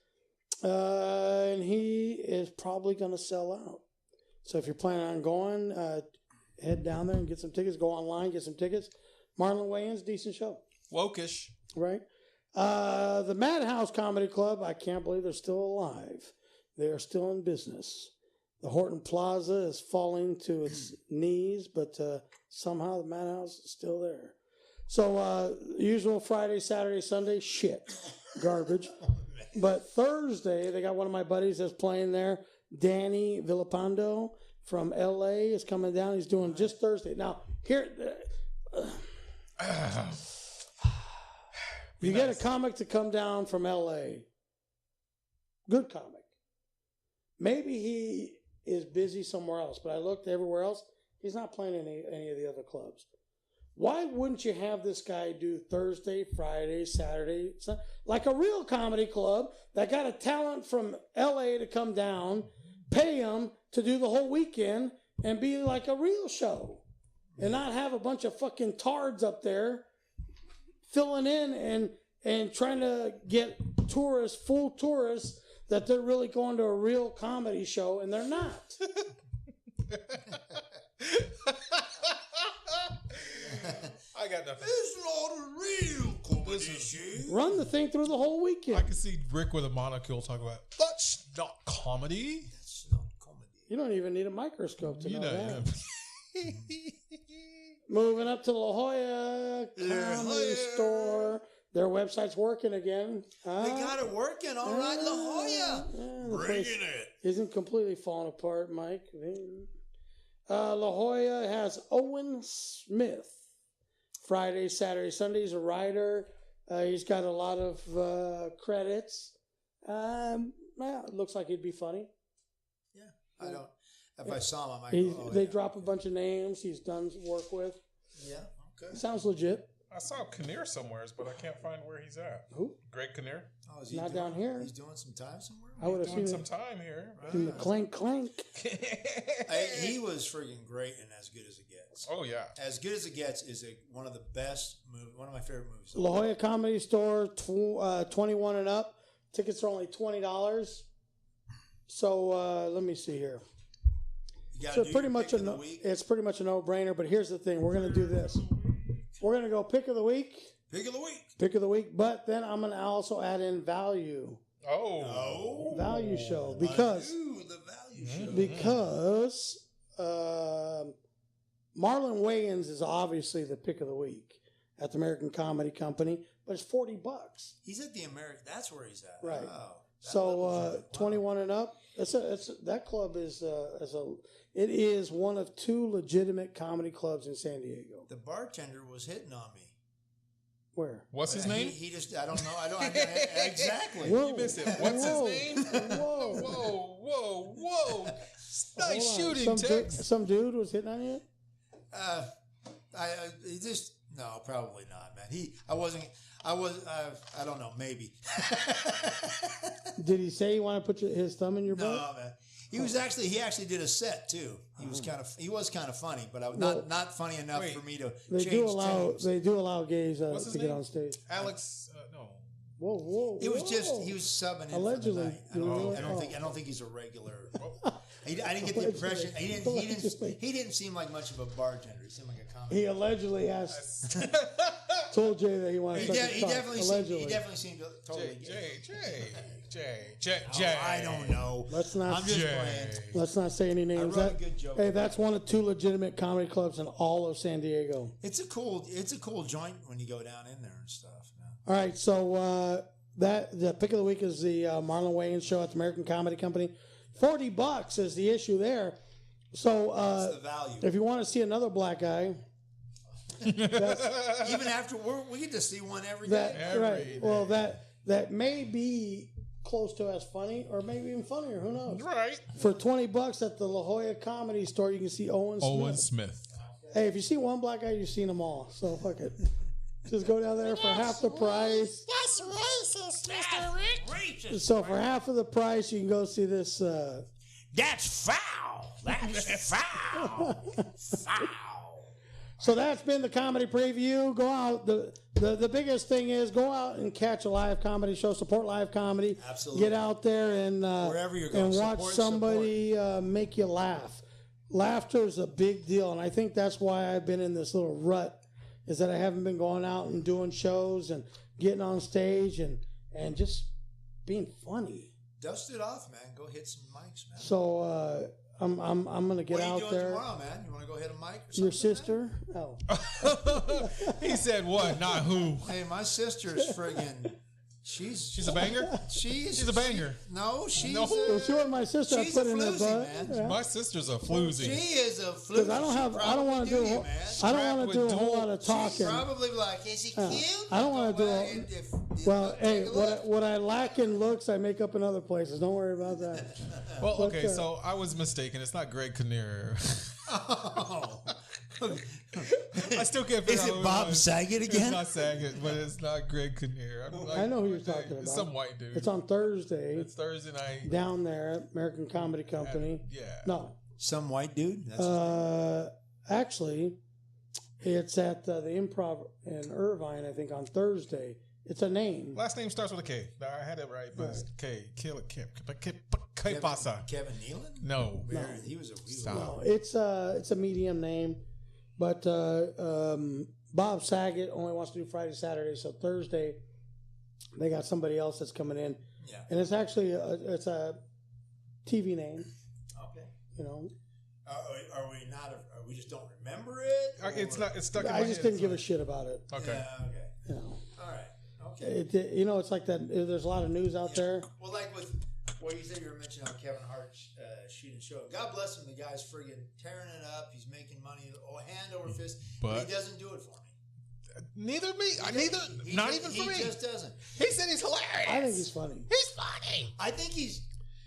And he is probably going to sell out. So if you're planning on going, head down there and get some tickets. Go online, get some tickets. Marlon Wayans, decent show. Wokish. Right. The Madhouse Comedy Club, I can't believe they're still alive. They are still in business. The Horton Plaza is falling to its knees, but somehow the Madhouse is still there. So usual Friday, Saturday, Sunday, shit. Garbage. But Thursday, they got one of my buddies that's playing there. Danny Villapando from L.A. is coming down. He's doing just Thursday. Now, here... you get a comic to come down from L.A. Good comic. Maybe he is busy somewhere else, but I looked everywhere else. He's not playing any of the other clubs. Why wouldn't you have this guy do Thursday, Friday, Saturday, Sunday, like a real comedy club that got a talent from L.A. to come down, pay him to do the whole weekend, and be like a real show? And not have a bunch of fucking tards up there filling in and trying to get full tourists, that they're really going to a real comedy show, and they're not. I got nothing. It's not a real comedy show. Run the thing through the whole weekend. I can see Rick with a monocle talking about, that's not comedy. It's not comedy. You don't even need a microscope to know that. Yeah. Moving up to La Jolla Comedy Store. Their website's working again. They got it working. All right, La Jolla. The place Bringing it. isn't completely falling apart, Mike. La Jolla has Owen Smith Friday, Saturday, Sunday. He's a writer. He's got a lot of credits. It looks like he'd be funny. Yeah, I don't. If I saw him, I might go, they drop a bunch of names he's done work with. Yeah, okay. Sounds legit. I saw Kinnear somewhere, but I can't find where he's at. Who? Greg Kinnear. Oh, is Not down here. He's doing some time somewhere? I would have Doing seen some time here. in the clank clank. He was freaking great and As Good as It Gets. Oh, yeah. As Good as It Gets is one of the best one of my favorite movies. La Jolla Comedy Store, 21 and up. Tickets are only $20. So let me see here. So pretty much it's pretty much a no-brainer. But here's the thing: we're gonna do this. We're gonna go pick of the week. Pick of the week. Pick of the week. But then I'm gonna also add in value. Oh. Value show because the value show. Because Marlon Wayans is obviously the pick of the week at the American Comedy Company, but it's $40. He's at the American. That's where he's at. Right. Oh, so 21 and up. That club is it is one of 2 legitimate comedy clubs in San Diego. The bartender was hitting on me. Where? What's his name? He just, I don't know. Exactly. Whoa. You missed it. What's his name? Whoa. Whoa. Nice shooting, Tex. Some dude was hitting on you? He just, no, probably not, man. I don't know, maybe. Did he say he wanted to put his thumb in your butt? No, man. He actually did a set too. He was kind of funny, but not funny enough for me to change tunes. They do allow gays to name? get on stage. Alex, no. Whoa. It was just he was subbing in Allegedly. for the night. I don't think he's a regular. I didn't get the impression he didn't seem like much of a bartender. He seemed like a comic. He allegedly asked told Jay that he wanted to he definitely seemed totally Jay. I don't know. I'm just playing. Let's not say any names. I wrote a good joke. Hey, that's one of 2 legitimate comedy clubs in all of San Diego. It's a cool joint when you go down in there and stuff. Man. All right, so the pick of the week is the Marlon Wayans show at the American Comedy Company. $40 is the issue there. So that's the value. If you want to see another black guy, even after we get to see one every day. Right. Well, that may be close to as funny, or maybe even funnier. Who knows? Right. For $20 at the La Jolla Comedy Store, you can see Owen Smith. Hey, if you see one black guy, you've seen them all. So fuck it. Just go down there for half the price. That's racist, Mr. Rick. Racist. So for half of the price, you can go see this. That's foul. That's foul. Foul. So that's been the comedy preview. Go out. The biggest thing is go out and catch a live comedy show. Support live comedy. Absolutely. Get out there and wherever you're going, and watch somebody make you laugh. Laughter is a big deal, and I think that's why I've been in this little rut. Is that I haven't been going out and doing shows and getting on stage and just being funny. Dust it off, man. Go hit some mics, man. So I'm gonna get out there. What are you doing tomorrow, man? You want to go hit a mic or something? Your sister? Man? Oh. He said what? Not who. Hey, my sister's friggin'. She's a banger? She's a banger. She's Well, she was my sister. I put in her butt. Yeah. My sister's a floozy. She is a floozy. Because I don't want to do a whole lot of talking. She's probably like, is he cute? I don't want to do. Well, hey, what I lack in looks, I make up in other places. Don't worry about that. Well, okay, so I was mistaken. It's not Greg Kinnear. Oh. I still can't figure out. Is it Bob Saget again? It's not Saget, but it's not Greg Kinnear. I know who you're talking about. It's some white dude. It's on Thursday. It's Thursday night. Down there at American Comedy Company. No. Some white dude? Actually, it's at the Improv in Irvine, I think, on Thursday. It's a name. Last name starts with a K. I had it right, but it's K. Kill it, K pasa. Kevin Nealon? No. He was a No, it's a medium name. But Bob Saget only wants to do Friday, Saturday. So Thursday, they got somebody else that's coming in. Yeah. And it's actually it's a TV name. Okay. You know. Are we not? We just don't remember it? It's not. It's stuck in my head. I just didn't give a shit about it. Okay. Yeah, okay. You know. All right. Okay. It's like that. There's a lot of news out there. Well, like with what you said, you were mentioning on Kevin Hart's shooting show. God bless him. The guy's friggin' tearing it up. He's making money, hand over fist. But he doesn't do it for me. Neither me. Not even for me. He just doesn't. He said he's hilarious. I think he's funny. He's funny. I think he's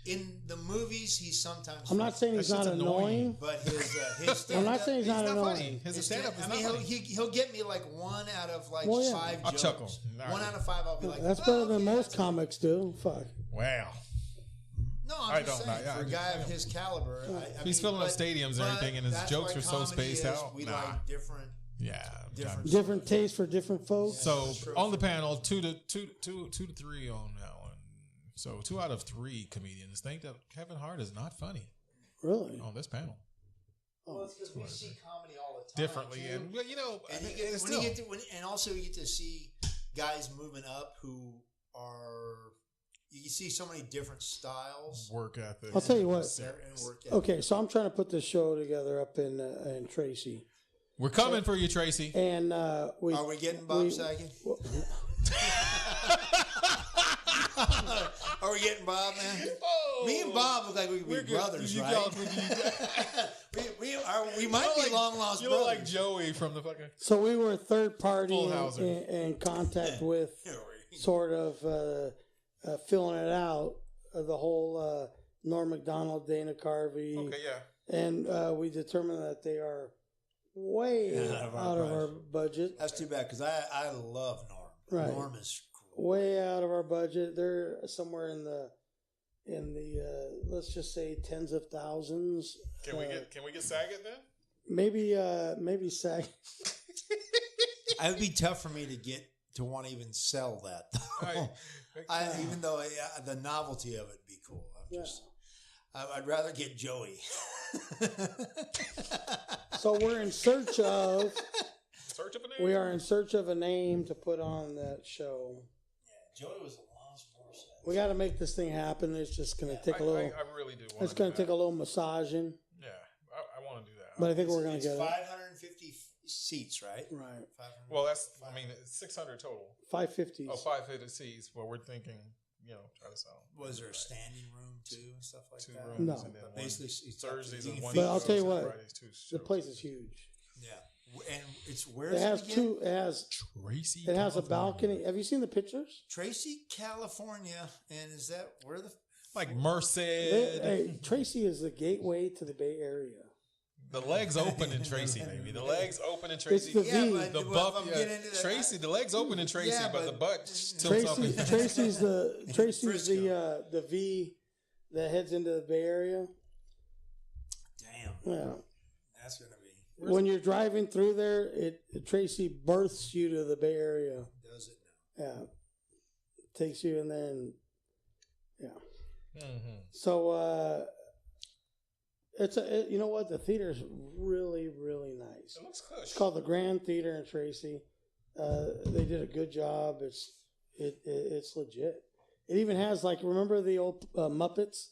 in the movies. He's sometimes. I'm not saying he's not annoying, but his stand-up, I'm not saying he's not annoying. His stand-up is I not mean, funny. he'll get me like 1 out of like Well, yeah. 5 I'll jokes. chuckle. 1 out of 5, I'll be like, That's oh, better than okay, most that's comics do. Fuck. Wow. No, I I'm just don't saying, know. for a guy of his caliber, He's filling up stadiums and everything, and his that's jokes why are so comedy spaced is, out. We Nah. like different. Yeah. Different taste for different folks. So True. on the panel, 2 to 3 on that one. So 2 out of 3 comedians think that Kevin Hart is not funny Really? on this panel. Well, it's because we see comedy all the time Differently, too. and well, you know, And I you mean, get, it's when you still- get to, when, and also you get to see guys moving up who are. You see so many different styles. work ethic. I'll tell you what. And work ethic. Okay, so I'm trying to put this show together up in Tracy, We're coming for you, Tracy. and Are we getting Bob Saget? Are we getting Bob, man? Me and Bob look like we could be brothers, You right? y'all- we might be long lost You brothers. look like Joey from the fucking. So we were third party Full Hauser. in contact with sort of filling it out, the whole Norm Macdonald, Dana Carvey. Okay, yeah. And we determined that they are way out of our budget. That's too bad because I love Norm. Right. Norm is great. Way out of our budget. They're somewhere in the let's just say tens of thousands. Can we get Saget then? Maybe SAG. It would be tough for me to get to want to even sell that. Right. Even though the novelty of it would be cool. I'd rather get Joey. So we're in search of. Search of a name. We are in search of a name to put on that show. Joey was a lost person. We got to make this thing happen. It's just going to take a little. I really do. It's going to take a little massaging, Yeah, I want to do that. but I think we're going It's to get 550 seats, right? it right. 500. Well, it's 600 total. 550s. Oh, 550 seats. Well, we're thinking, try to sell. Was there a standing room too and stuff like 2 that? rooms. No. And then But one basically, it's Thursdays you and can one. fit- But I'll tell you what, Fridays, 2 The shows. place is huge. Yeah, and it's where It is has it again? two. It has Tracy. a California. balcony. Have you seen the pictures? Tracy, California, and is that where the? Like Merced. Hey, Tracy is the gateway to the Bay Area. The legs open in Tracy, baby. The legs open in Tracy. It's the V. but The well, buff, if I'm getting into that, Tracy. The legs open in Tracy, Yeah, but the but- butt tilts up. In Tracy's Frisco. the V that heads into the Bay Area. Damn, Yeah. that's gonna be When you're driving through there, Tracy births you to the Bay Area. does it now? Yeah, takes you and then Mhm. so you know what, the theater's really nice. It looks good. It's called the Grand Theater in Tracy. They did a good job. It's legit. It even has remember the old Muppets,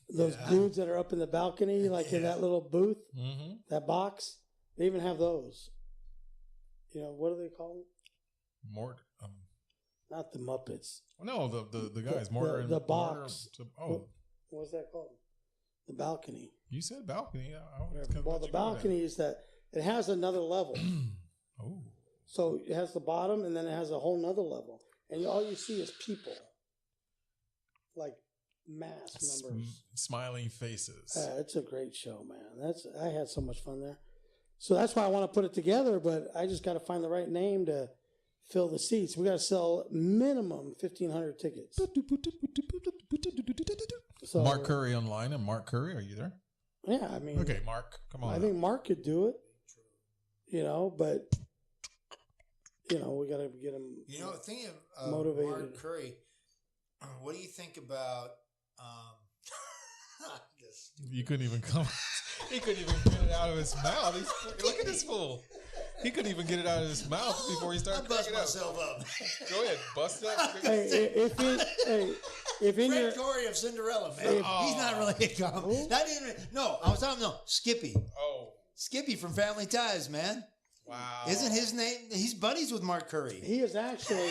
those dudes that are up in the balcony, in that little booth, Mm-hmm. that box. They even have those. What do they call them? Mort. Not the Muppets. No, the guys. Mortar and the box. Oh, What's that called? The balcony. you said balcony. Well, the balcony is that it has another level. Oh. So it has the bottom, and then it has a whole nother level, and all you see is people, mass numbers. Smiling faces. It's a great show, man. I had so much fun there. So that's why I want to put it together, but I just got to find the right name to fill the seats. We got to sell minimum 1,500 tickets. So, Mark Curry online. And Mark Curry, are you there? Yeah, I mean, Okay, Mark, come on. I think Mark could do it. But we got to get him. Thinking of Motivated. Mark Curry, what do you think about? You couldn't even come. He couldn't even get it out of his mouth. Look at this fool. He couldn't even get it out of his mouth before he I started bust cracking up. myself up. Go ahead, bust it up. Hey, if in your Fred Corey of Cinderella, man. He's not really a comic. Not even. No, I was talking. No, Skippy. Oh, Skippy from Family Ties, man. wow. Isn't his name? He's buddies with Mark Curry. he is actually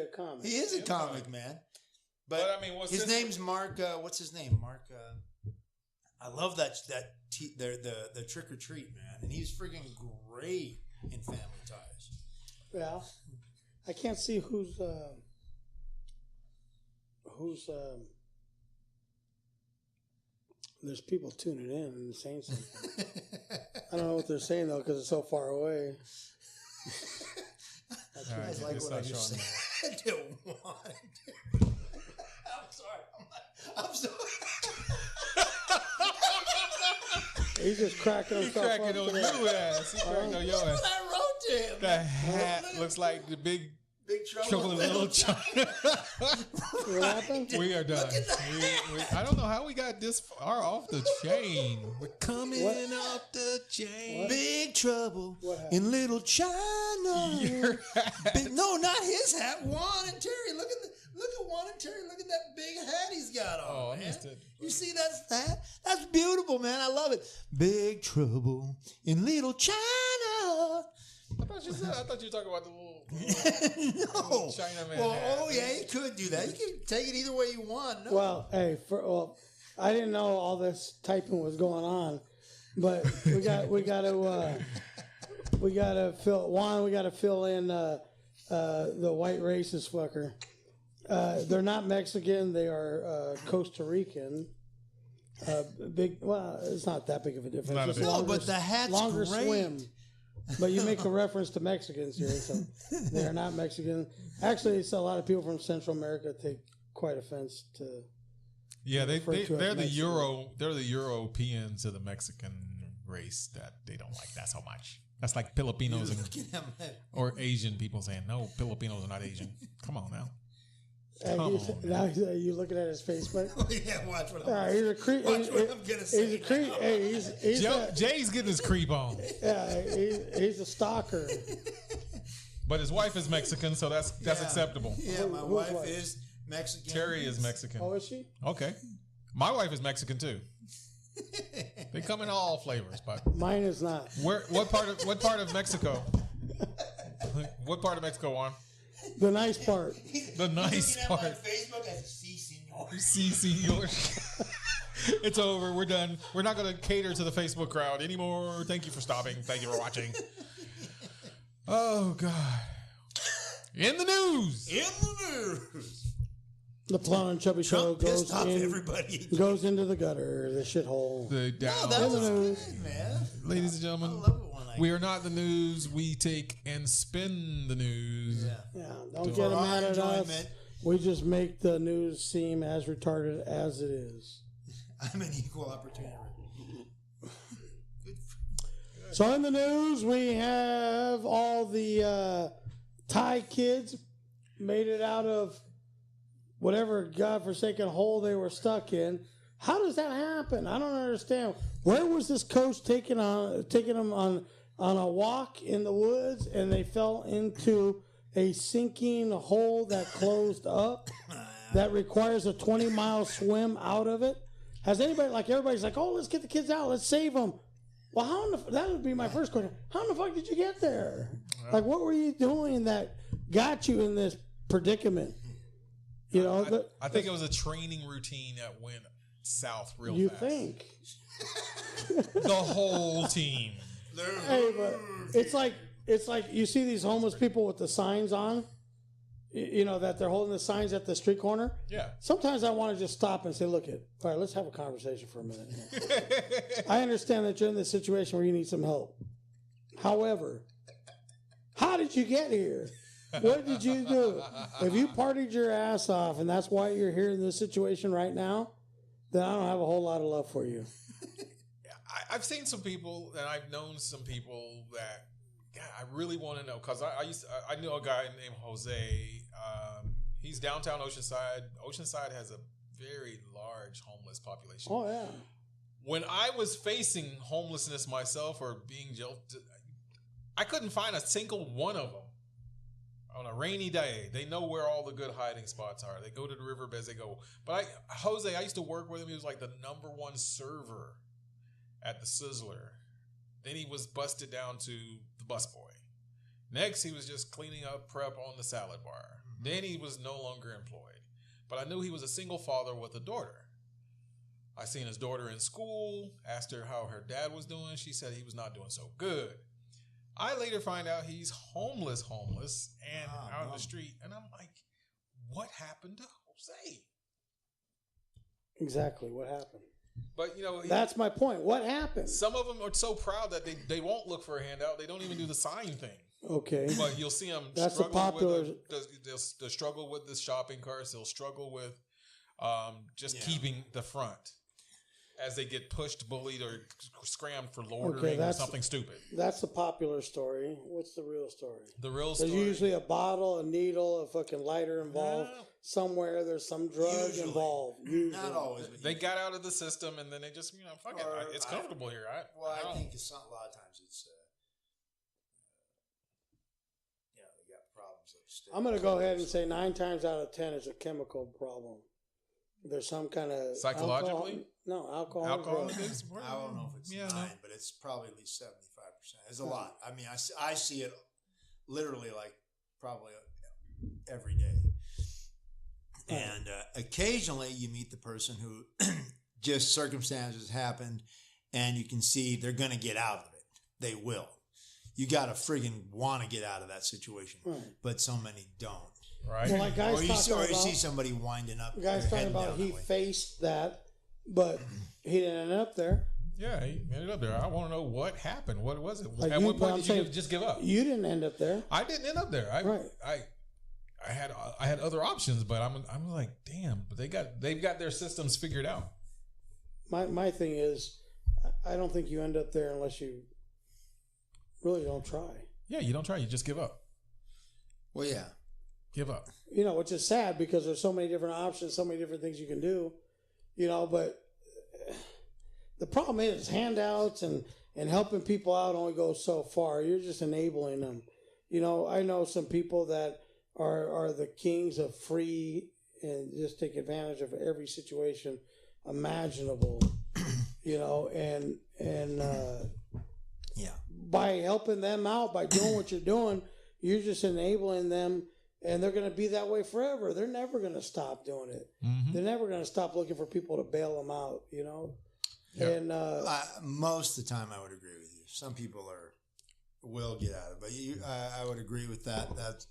a comic. He is a comic, man. But, I mean, what's his his- name's Mark. What's his name? Mark. I love the trick or treat, man, and he's freaking great in Family Ties. Yeah. I can't see who's there's people tuning in and saying something. I don't know what they're saying though because it's so far away. That's like what I just said. I didn't want it. I'm sorry. I'm sorry. He's just cracking himself up. On your ass. He cracking on your ass. What I wrote to him. That hat looks like the big Trouble in Little China. What happened? We are done. I don't know how we got this far off the chain. We're coming off the chain. What? Big trouble in Little China. No, not his hat. Juan and Terry. Look at Juan and Terry. Look at that big hat he's got on. Oh, I man. missed it. You see that hat? That's beautiful, man. I love it. Big trouble in Little China. I thought you were talking about the little no. Chinaman. Well, yeah, you could do that. You can take it either way you want. No. Well, hey, I didn't know all this typing was going on, but we got to fill in the white racist fucker. They're not Mexican. They are Costa Rican. It's not that big of a difference. But the hat's longer great. swim. But you make a reference to Mexicans here, so they are not Mexican. Actually, it's a lot of people from Central America take quite offense to. Yeah, they're the Europeans of the Mexican race that they don't like that so much. That's like Filipinos or Asian people saying no, Filipinos are not Asian. Come on now. Now you looking at his Facebook. Yeah, watch what I'm He's a creep. Watch what I'm gonna say. He's a creep. Hey, Jay's getting his creep on. Yeah, he's a stalker. But his wife is Mexican, so that's acceptable. Yeah, my wife is Mexican. Terry is Mexican. Oh, is she? Okay. My wife is Mexican too. They come in all flavors, but mine is not. What part of Mexico? What part of Mexico, Juan? The nice part. The nice part. On Facebook as Si Senor. Si Senor. It's over. We're done. We're not going to cater to the Facebook crowd anymore. Thank you for stopping. Thank you for watching. Oh, God. In the news. The Pelon and Chubby show goes into the gutter, the shithole. That was good, man. Ladies and gentlemen. I love it when We are not the news. We take and spin the news. Yeah, don't get mad at us. We just make the news seem as retarded as it is. I'm an equal opportunity. So in the news, we have all the Thai kids made it out of whatever godforsaken hole they were stuck in. How does that happen? I don't understand. Where was this coach taking them on a walk in the woods, and they fell into a sinking hole that closed up that requires a 20-mile swim out of it? Has anybody, everybody's like, oh, let's get the kids out, let's save them. Well, that would be my first question. How in the fuck did you get there? What were you doing that got you in this predicament? You know, I think it was a training routine that went south real you fast. You think? The whole team. Hey, but it's like you see these homeless people with the signs on, you know, that they're holding the signs at the street corner. Yeah. Sometimes I want to just stop and say, look, all right, let's have a conversation for a minute. I understand that you're in this situation where you need some help. However, how did you get here? What did you do? If you partied your ass off and that's why you're here in this situation right now, then I don't have a whole lot of love for you. I've seen some people and I've known some people that, God, I really want to know, because I knew a guy named Jose. He's downtown Oceanside. Oceanside has a very large homeless population. Oh, yeah. When I was facing homelessness myself or being jilted, I couldn't find a single one of them. On a rainy day, they know where all the good hiding spots are. They go to the riverbeds, they go. But Jose, I used to work with him. He was like the #1 server at the Sizzler. Then he was busted down to the busboy. Next, he was just cleaning up prep on the salad bar. Then he was no longer employed. But I knew he was a single father with a daughter. I seen his daughter in school, asked her how her dad was doing. She said he was not doing so good. I later find out he's homeless, and out in the street. And I'm like, what happened to Jose? Exactly, what happened? But, that's my point. What happened? Some of them are so proud that they won't look for a handout. They don't even do the sign thing. Okay. But you'll see them That's the popular. They'll struggle with the shopping carts. They'll struggle with keeping the front as they get pushed, bullied, or scrammed for loitering or something stupid. That's the popular story. What's the real story? The real story. There's usually a bottle, a needle, a fucking lighter involved. Somewhere there's some drug involved. Usually. Not always. They got out of the system and then they just, fuck it. It's comfortable here. I think it's a lot of times it's, they got problems upstairs. I'm going to go ahead and say 9 times out of 10 is a chemical problem. There's some kind of psychologically. Alcohol. Alcohol. I don't know if it's 9, but it's probably at least 75%. It's a lot. I mean, I see it literally like probably every day. And occasionally you meet the person who just circumstances happened and you can see they're going to get out of it. They will. You got to friggin' want to get out of that situation. Right. But so many don't. Right. Well, like guys or you see somebody winding up. Guys talking about he faced that, but he didn't end up there. Yeah, he ended up there. I want to know what happened. What was it? Like At what point did you just give up? You didn't end up there. I didn't end up there. I had other options, but I'm like, damn. But they've got their systems figured out. My thing is, I don't think you end up there unless you really don't try. Yeah, you don't try. You just give up. Well, yeah. Give up. Which is sad because there's so many different options, so many different things you can do, but the problem is handouts and helping people out only goes so far. You're just enabling them. I know some people that are the kings of free and just take advantage of every situation imaginable, and by helping them out, by doing what you're doing, you're just enabling them. And they're going to be that way forever. They're never going to stop doing it. Mm-hmm. They're never going to stop looking for people to bail them out, Yep. And most of the time, I would agree with you. Some people will get out of it, but I would agree with that. That's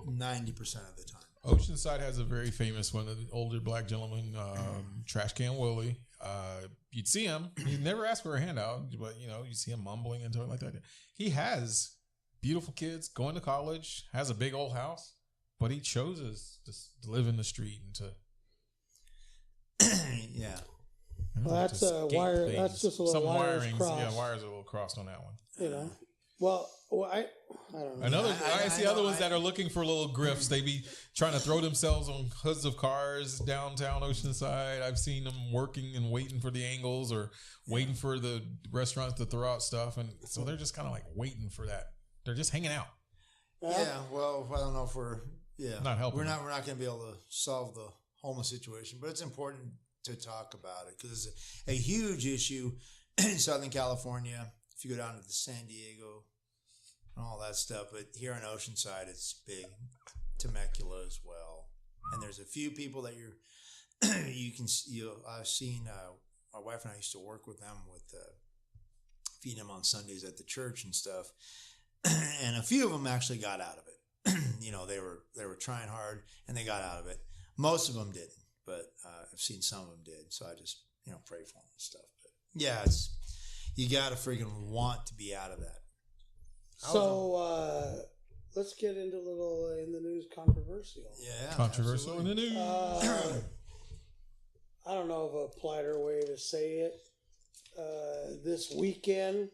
90% of the time. Oceanside has a very famous one. An older black gentleman, Trash Can Willie. You'd see him. He'd never ask for a handout, but you see him mumbling and something like that. He has beautiful kids, going to college, has a big old house, but he chooses to live in the street and to well, that's a wire. Things. That's just a little wires crossed. Yeah, wires are a little crossed on that one. Well, I don't know. I see other ones that are looking for little grifts. They be trying to throw themselves on hoods of cars downtown Oceanside. I've seen them working and waiting for the angles or waiting for the restaurants to throw out stuff, and so they're just kind of like waiting for that. They're just hanging out. Yeah, well, I don't know if we're not helping. We're not going to be able to solve the homeless situation, but it's important to talk about it because it's a huge issue in Southern California. If you go down to the San Diego and all that stuff, but here in Oceanside, it's big. Temecula as well, and there's a few people that I've seen. My wife and I used to work with them with feeding them on Sundays at the church and stuff. And a few of them actually got out of it. They were trying hard and they got out of it. Most of them didn't, but I've seen some of them did. So I just pray for them and stuff. But yeah, you got to freaking want to be out of that. So let's get into a little in the news controversial. Yeah, controversial absolutely. In the news. I don't know of a politer way to say it. This weekend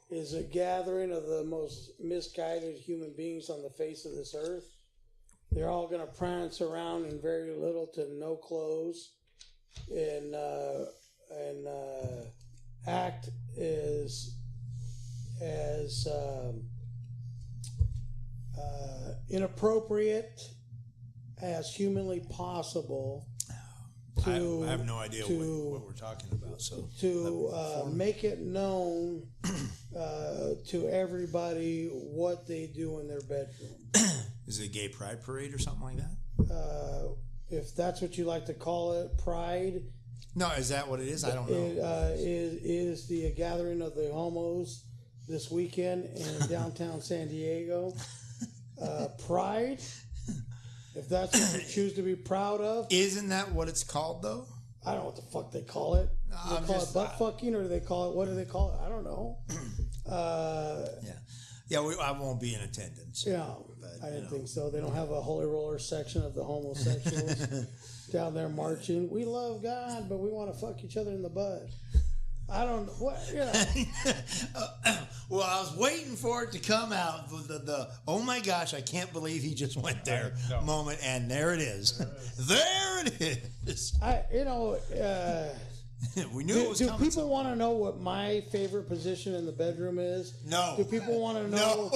is a gathering of the most misguided human beings on the face of this earth. They're all going to prance around in very little to no clothes and act as inappropriate as humanly possible. I have no idea what we're talking about. So to make it known to everybody what they do in their bedroom. Is it a gay pride parade or something like that? If that's what you like to call it, pride. No, is that what it is? I don't know. It is the gathering of the homos this weekend in downtown San Diego. Pride, if that's what you choose to be proud of. Isn't that what it's called, though? I don't know what the fuck they call it. Do they call it butt fucking, or do they call it, what do they call it? I don't know. I won't be in attendance. Yeah, I didn't think so. They don't have a holy roller section of the homosexuals down there marching. We love God, but we want to fuck each other in the butt. I don't know. What? Yeah. Well, I was waiting for it to come out. The oh my gosh, I can't believe he just went there moment, and there it is. There it is. We knew it was coming. Do people want to know what my favorite position in the bedroom is? No. Do people want to know?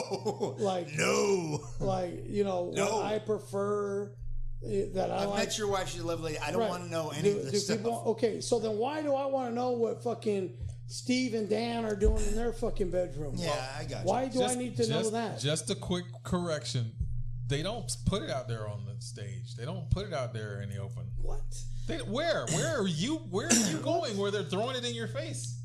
No. No. What I prefer. That I met your wife. She's a lovely lady. I don't want to know any of this stuff. Okay, so then why do I want to know what fucking Steve and Dan are doing in their fucking bedroom? Yeah, I got you. Why do I need to know that? Just a quick correction. They don't put it out there on the stage. They don't put it out there in the open. What? Where are you going? Where they're throwing it in your face?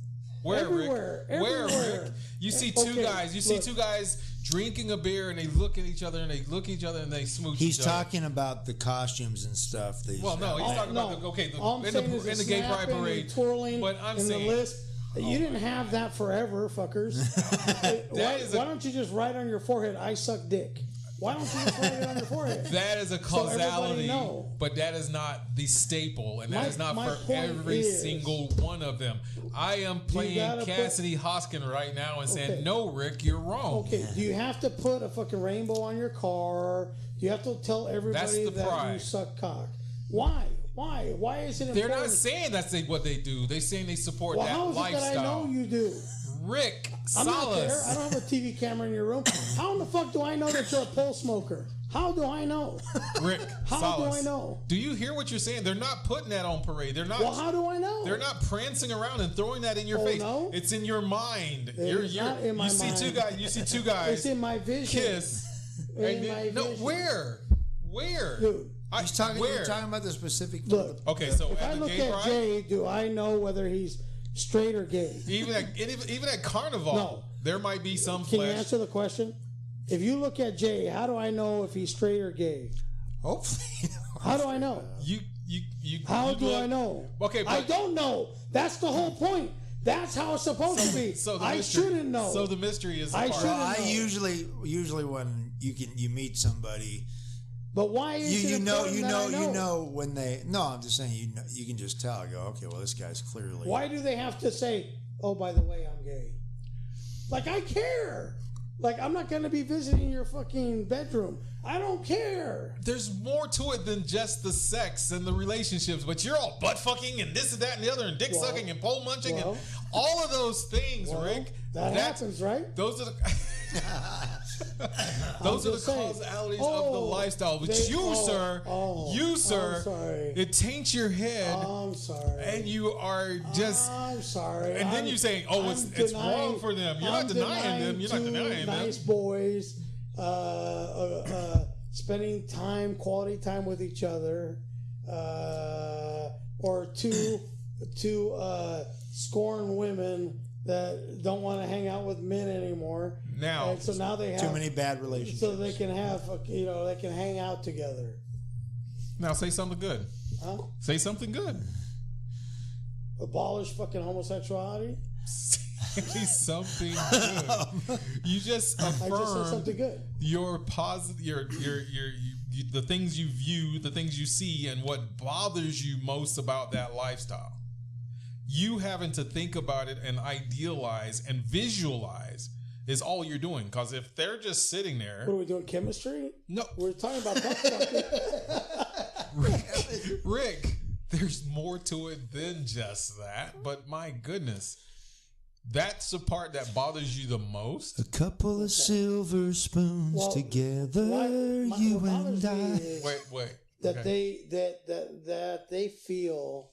Everywhere. Where, Rick? You see two guys. You see two guys drinking a beer, and they look at each other, and they smooch. He's talking about the costumes and stuff. He's talking about in the gay pride parade, twirling, but I'm in saying the list. You didn't have that forever, fuckers. Why don't you just write on your forehead, "I suck dick"? Why don't you just write it on your forehead? That is a causality, but that is not the staple, and that is not for every single one of them. I am playing Cassidy Hoskin right now and saying, no, Rick, you're wrong. Okay, do you have to put a fucking rainbow on your car? Do you have to tell everybody that you suck cock? Why? Why is it important? They're not saying that's what they do. They're saying they support that lifestyle. How is it that I know you do? Rick Salas. I'm not there. I don't have a TV camera in your room. How in the fuck do I know that you're a pole smoker? How do I know? Rick How Salas. do I know? Do you hear what you're saying? They're not putting that on parade. They're not. Well, how do I know? They're not prancing around and throwing that in your face. No? It's in your mind. It's not in my mind. You see two guys. It's in my vision. Kiss. Where? Dude. We're talking about the specific. Look. Okay, so if I look at Jay, do I know whether he's straight or gay? Even at Carnival, there might be some Can flesh. you answer the question? If you look at Jay, how do I know if he's straight or gay? Hopefully. How do I know? How do I know? Okay, I don't know. That's the whole point. That's how it's supposed to be. I shouldn't know. So the mystery is. I usually when you meet somebody. But why is it important that I know? You know when they. No, I'm just saying you can just tell. I go, okay, well, this guy's clearly. Why do they have to say, "Oh, by the way, I'm gay"? Like, I care. Like, I'm not going to be visiting your fucking bedroom. I don't care. There's more to it than just the sex and the relationships, but you're all butt fucking and this and that and the other and dick sucking and pole munching and all of those things, Rick. That happens, right? Those are the causalities of the lifestyle. But you, sir, it taints your head. I'm sorry. And you are just. I'm sorry. And then you're saying, it's wrong for them. You're not denying them. You're not denying them. Nice boys spending quality time with each other, or two scorned women that don't want to hang out with men anymore. And so now they have too many bad relationships. So they can have, they can hang out together. Now say something good. Huh? Say something good. Abolish fucking homosexuality. Say something good. You just affirm. I just said something good. Your positive, the things you view, the things you see, and what bothers you most about that lifestyle. You having to think about it and idealize and visualize is all you're doing. Because if they're just sitting there... What are we doing, chemistry? No. We're talking about that. Rick, there's more to it than just that. But my goodness, that's the part that bothers you the most. A couple of silver spoons together, you and I. Wait. That they feel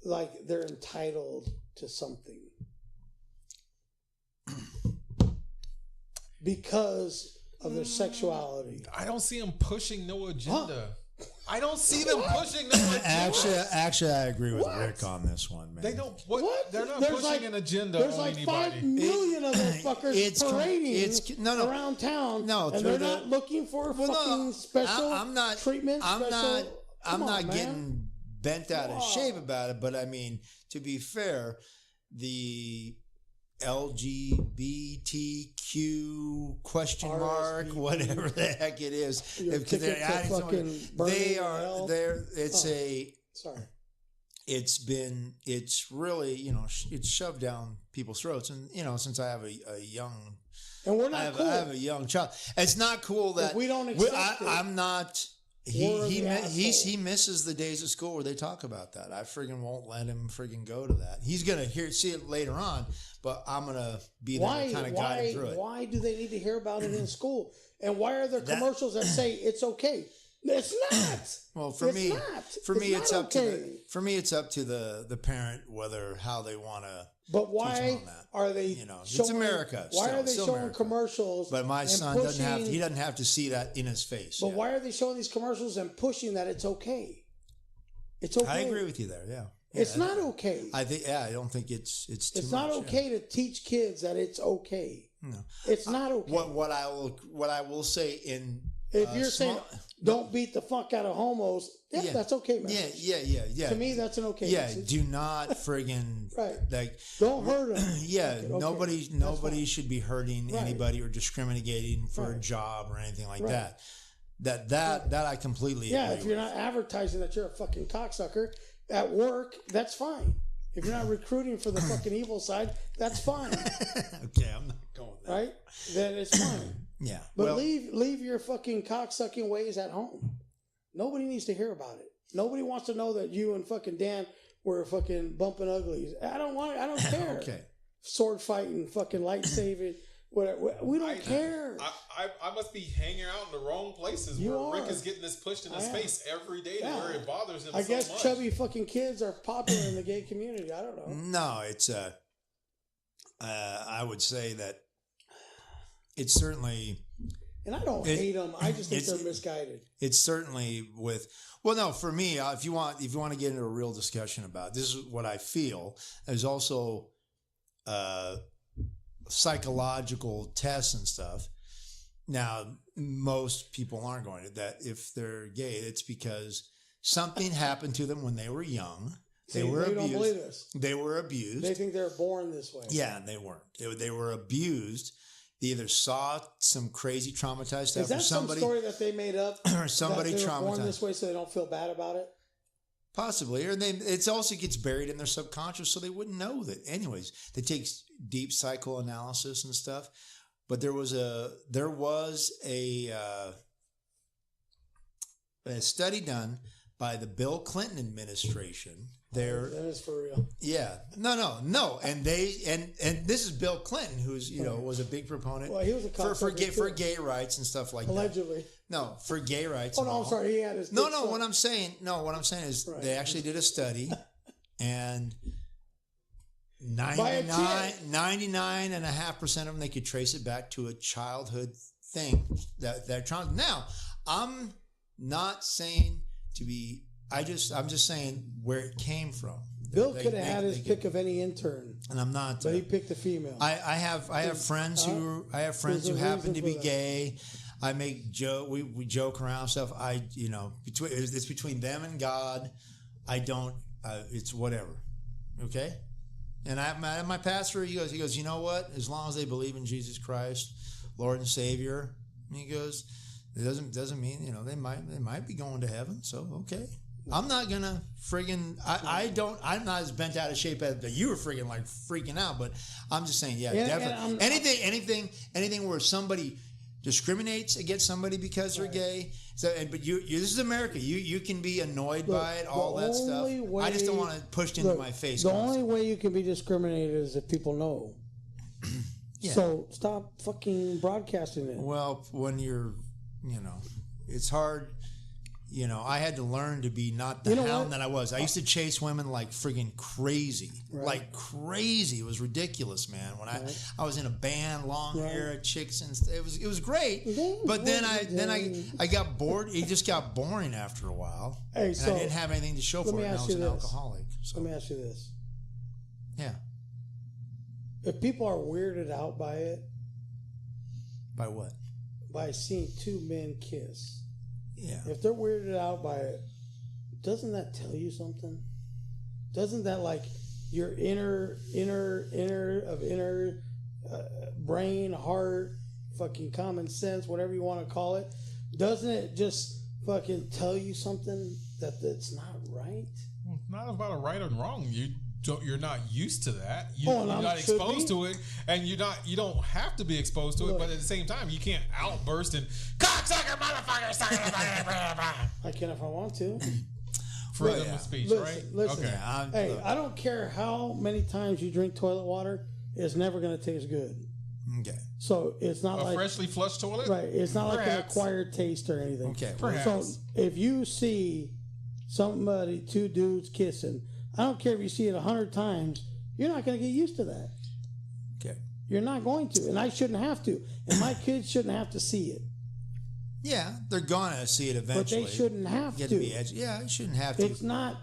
like they're entitled to something because of their sexuality. I don't see them pushing no agenda. I don't see them pushing them. Actually, I agree with Rick on this one, man. They don't. What? They're not There's pushing like- an agenda There's on like anybody. 5 million of those fuckers parading around town. No, and through they're the- not looking for Well, no, fucking special I'm not, treatment. I'm special, I'm Come not on, man. getting bent out of shape about it, but I mean, to be fair, the LGBTQ question mark, RSVP. whatever the heck it is, Your because ticket to fucking they Burning are Hell. there. It's Sorry. it's really, it's shoved down people's throats. And, since I have a young, And we're not cool. I have a young child. It's not cool that If we don't accept it, I'm not. we're the He misses the days of school where they talk about that. I friggin' won't let him friggin' go to that. He's gonna see it later on, but I'm gonna be there to kind of guide him through it. Why do they need to hear about it in school? And why are there commercials that say it's okay? It's not. Well, for me, it's up okay. to the parent how they want to. But why are they? It's America. Why are they still showing America. commercials? But my son doesn't have. He doesn't have to see that in his face. But why are they showing these commercials and pushing that it's okay? It's okay. I agree with you there. Yeah. It's not okay. I think. Yeah, I don't think it's too much. It's not okay to teach kids that it's okay. No, it's not okay. What I will say in. If you're saying don't beat the fuck out of homos, that's okay, man. Yeah. To me, that's an okay. message. Do not friggin' don't hurt them. Nobody should be hurting anybody or discriminating for a job or anything like that. That I completely agree if you're not advertising that you're a fucking cocksucker at work, that's fine. If you're not recruiting for the fucking evil side, that's fine. Okay, I'm not going there. Right? Then it's fine. Yeah. But leave your fucking cocksucking ways at home. Nobody needs to hear about it. Nobody wants to know that you and fucking Dan were fucking bumping uglies. I don't care. Okay. Sword fighting, fucking lightsabing, whatever. We don't care. I must be hanging out in the wrong places where Rick is getting this pushed in his face every day to where it bothers him. I guess chubby fucking kids are popular in the gay community. I don't know. No, it's I would say that it's certainly, and I don't hate them. I just think they're misguided. It's certainly for me, if you want to get into a real discussion about it, this is what I feel. There's also psychological tests and stuff. Now, most people aren't going to that. If they're gay, it's because something happened to them when they were young. They were abused. Don't believe this. They were abused. They think they're born this way. Yeah, and they weren't. They were abused. They either saw some crazy traumatized stuff. Is that some story that they made up? Or somebody that they were traumatized. Born this way, so they don't feel bad about it. Possibly, or it also gets buried in their subconscious, so they wouldn't know that. Anyways, they take deep psychoanalysis and stuff. But there was a study done by the Bill Clinton administration. That is for real. Yeah. No. And this is Bill Clinton, who's was a big proponent. Well, he was a for gay rights and stuff like allegedly. that. No, for gay rights. Oh no, I'm sorry. He had his. No. What I'm saying is they actually did a study, and 99.5% of them, they could trace it back to a childhood thing that trauma. Now, I'm not saying to be. I'm just saying where it came from. Bill could have had his pick of any intern, and I'm not. But he picked a female. I have friends who happen to be gay. I make joke. We joke around stuff. It's between them and God. I don't. It's whatever. Okay. And my pastor, he goes, you know what? As long as they believe in Jesus Christ, Lord and Savior, he goes, it doesn't mean they might be going to heaven. So okay. I'm not gonna friggin' I'm not as bent out of shape as you were freaking out, but I'm just saying, definitely. Anything where somebody discriminates against somebody because they're gay. So, but this is America. You can be annoyed by it, all that stuff. I just don't want it pushed into my face. The only way you can be discriminated is if people know. Yeah. So stop fucking broadcasting it. Well, when you're, it's hard. You know, I had to learn to be not the hound that I was. I used to chase women like friggin' crazy, like crazy. It was ridiculous, man. When I was in a band, long hair, chicks, and it was great. But then I got bored. It just got boring after a while. Hey, and I didn't have anything to show for it. And I was an alcoholic. So. Let me ask you this. Yeah. If people are weirded out by it. By what? By seeing two men kiss. Yeah. If they're weirded out by it, doesn't that tell you something? Doesn't that like your inner brain, heart, fucking common sense, whatever you want to call it, doesn't it just fucking tell you something that's not right? Well, not about a right or wrong. You're not used to that. You're not exposed to it, and you don't have to be exposed to it. But at the same time, you can't outburst and cocksucker, motherfucker, sucker. I can if I want to. Freedom of speech, right? Listen. Okay. I don't care how many times you drink toilet water; it's never going to taste good. Okay. So it's not like freshly flushed toilet, right? It's not like an acquired taste or anything. Okay. Perhaps. So if you see two dudes kissing. I don't care if you see it 100 times. You're not going to get used to that. Okay. You're not going to, and I shouldn't have to, and my kids shouldn't have to see it. Yeah, they're gonna see it eventually. But they shouldn't have to. Be yeah, it shouldn't have to. It's not.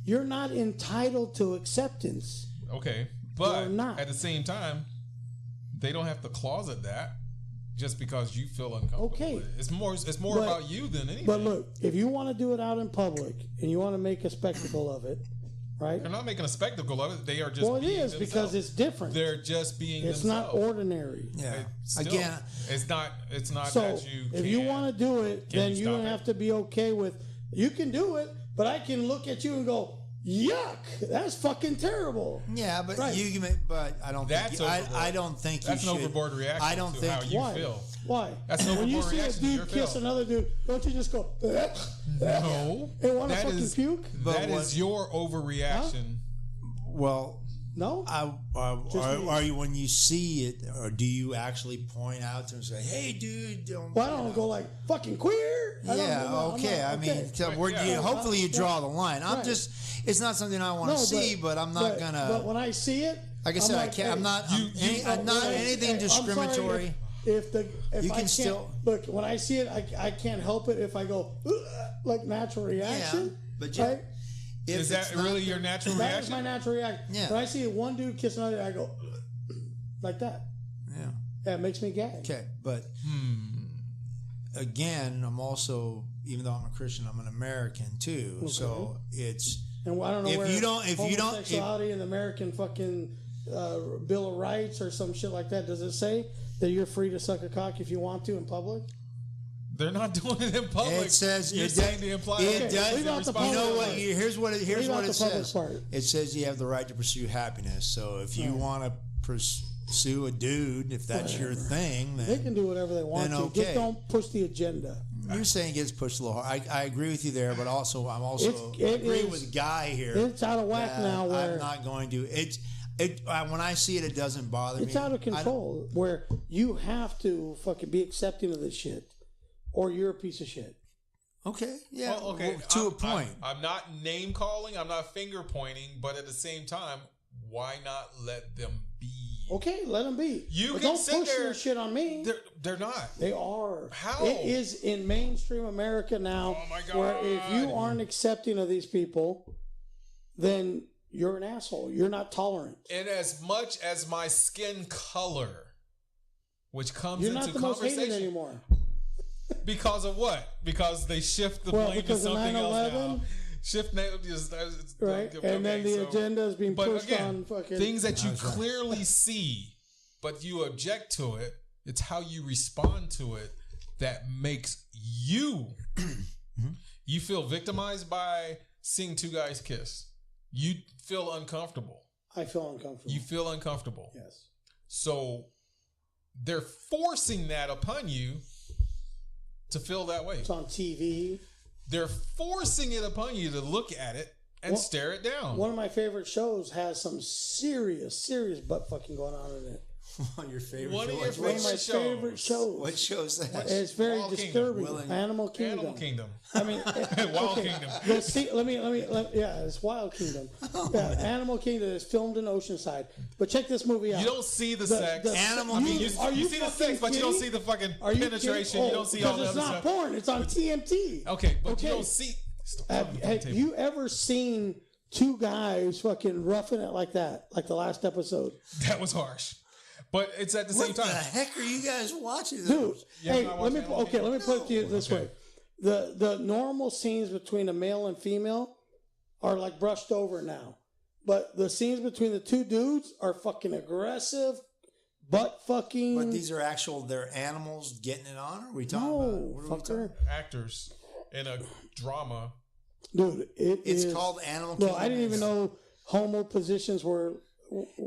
You're not entitled to acceptance. Okay, but at the same time, they don't have to closet that just because you feel uncomfortable. Okay, it's more about you than anything. But look, if you want to do it out in public and you want to make a spectacle of it, right? They're not making a spectacle of it. They are just. Well, it is themselves. Because it's different. They're just being. It's themselves. not ordinary. Yeah. Again, it's not. So that you. If you want to do it, then you don't have to be okay with. You can do it, but I can look at you and go, yuck! That's fucking terrible. Yeah, but but I don't. I don't think that's you an overboard reaction. I don't think how you feel. Why? That's an when you overboard see a reaction. dude kiss another dude, don't you just go? No. And want to fucking puke? That is your overreaction. Well. No. Are you when you see it, or do you actually point out to him and say, "Hey, dude"? I don't go like fucking queer. Okay. I mean, hopefully you draw the line. I'm just. It's not something I want to see, but I'm not gonna. But when I see it, like I said, I can't. I'm not. I'm not anything discriminatory. If you I can still look when I see it, I can't help it if I go like natural reaction. Yeah, but right? Is that really your natural reaction? That is my natural reaction. Yeah. When I see one dude kiss another, I go like that. Yeah. Yeah, it makes me gag. Okay, but again, I'm also, even though I'm a Christian, I'm an American too. Okay. So it's. And I don't know if homosexuality in the American fucking Bill of Rights or some shit like that. Does it say that you're free to suck a cock if you want to in public? They're not doing it in public. It says you're saying the implied. It does. You know what? Here's what it says. It says you have the right to pursue happiness. So if you want to pursue a dude, if that's your thing, then they can do whatever they want to. Okay. Just don't push the agenda. You're saying it gets pushed a little hard. I agree with you there, but also I'm also agree with Guy here. It's out of whack now. Where I'm not going to. When I see it, it doesn't bother me. It's out of control. Where you have to fucking be accepting of this shit, or you're a piece of shit. Okay. Yeah. Well, okay. To a point. I'm not name calling. I'm not finger pointing. But at the same time, why not let them be? Okay, let them be. But don't push your shit on me. They're not. They are. How? It is in mainstream America now. Oh my God. Where if you aren't accepting of these people, then you're an asshole. You're not tolerant. And as much as my skin color, which comes you're into not the conversation most hated anymore. Because of what? Because they shift the blame to something else now. Shift right, and then the agenda is being pushed on fucking things that you clearly see, but you object to it. It's how you respond to it that makes you. You feel victimized by seeing two guys kiss. You feel uncomfortable. I feel uncomfortable. You feel uncomfortable. Yes. So they're forcing that upon you to feel that way. It's on TV. They're forcing it upon you to look at it and stare it down. One of my favorite shows has some serious butt fucking going on in it. One of your favorite One of your shows. One of my shows. favorite shows. What show's that? It's very Wild disturbing. Kingdom. Animal Kingdom. Animal Kingdom. I mean, Wild okay. Kingdom. Yeah, it's Wild Kingdom. Yeah, Animal Kingdom is filmed in Oceanside. But check this movie out. You don't see the sex. Animal I mean, Kingdom. you see the sex, but you don't see the fucking penetration. You don't see all the it's other not stuff. porn. It's on TNT. Okay, but you don't see. Have you ever seen two guys fucking roughing it like that? Like the last episode? That was harsh. But it's at the same What time. the heck are you guys watching? Dude, Yeah, hey, I let me watch Animal let me put it to you this way: the normal scenes between a male and female are like brushed over now, but the scenes between the two dudes are fucking aggressive, butt fucking. But these are they're animals getting it on? Or are we talking about? What are we talking fucker, about? Actors in a drama. dude, It's is called Animal No, Kingdom. I didn't even know homo positions were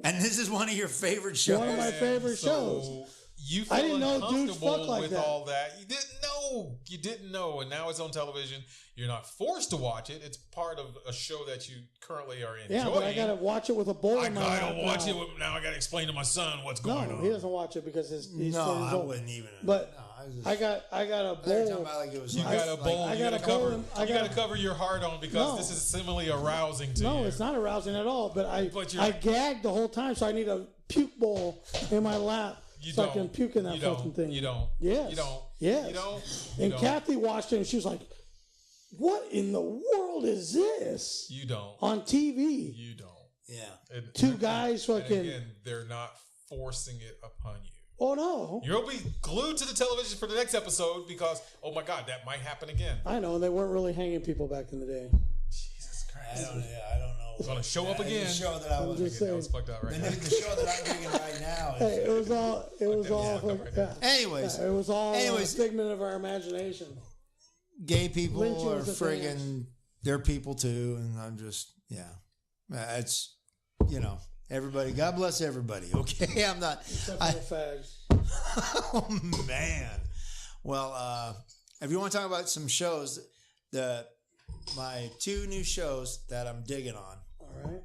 And this is one of your favorite shows. one of my favorite shows. So you feel I didn't know dudes uncomfortable fuck like with that. all that. You didn't know. You didn't know. And now it's on television. You're not forced to watch it. It's part of a show that you currently are enjoying. Yeah, but I gotta watch it with a bowl I in my lap gotta watch now. it. Now I gotta explain to my son what's going on. No, he doesn't watch it because he's 4 years I old. wouldn't even. But no, I was just, I got a I thought you were talking bowl. about like it was You like, got a bowl. I You got gotta a bowl cover. and- You gotta cover your heart on because No. this is similarly arousing to you. No, it's not arousing at all. But But you're- I gagged the whole time, so I need a puke bowl in my lap You so don't. I can puke in that You fucking don't. thing. You don't. Yes. You don't. Yes. You don't. You And don't. Kathy watched it, and she was like, "What in the world is this You don't. on TV?" You don't. yeah. And- Two and- guys and fucking. again, they're not forcing it upon you. Oh no! You'll be glued to the television for the next episode because, oh my God, that might happen again. I know they weren't really hanging people back in the day. Jesus Christ. I don't know. It's going to show up The again. show that I was just That saying. was fucked out right now. the show that I'm thinking right now. Hey, Is, it was all. It was all. right Yeah. anyways, Yeah, it was all a Anyways. figment of our imagination. gay people Lynch are was a friggin' they're people too, and I'm just it's everybody. God bless everybody. Okay, I'm not. Except for the fags. Oh man. Well, if you want to talk about some shows, my two new shows that I'm digging on, All right.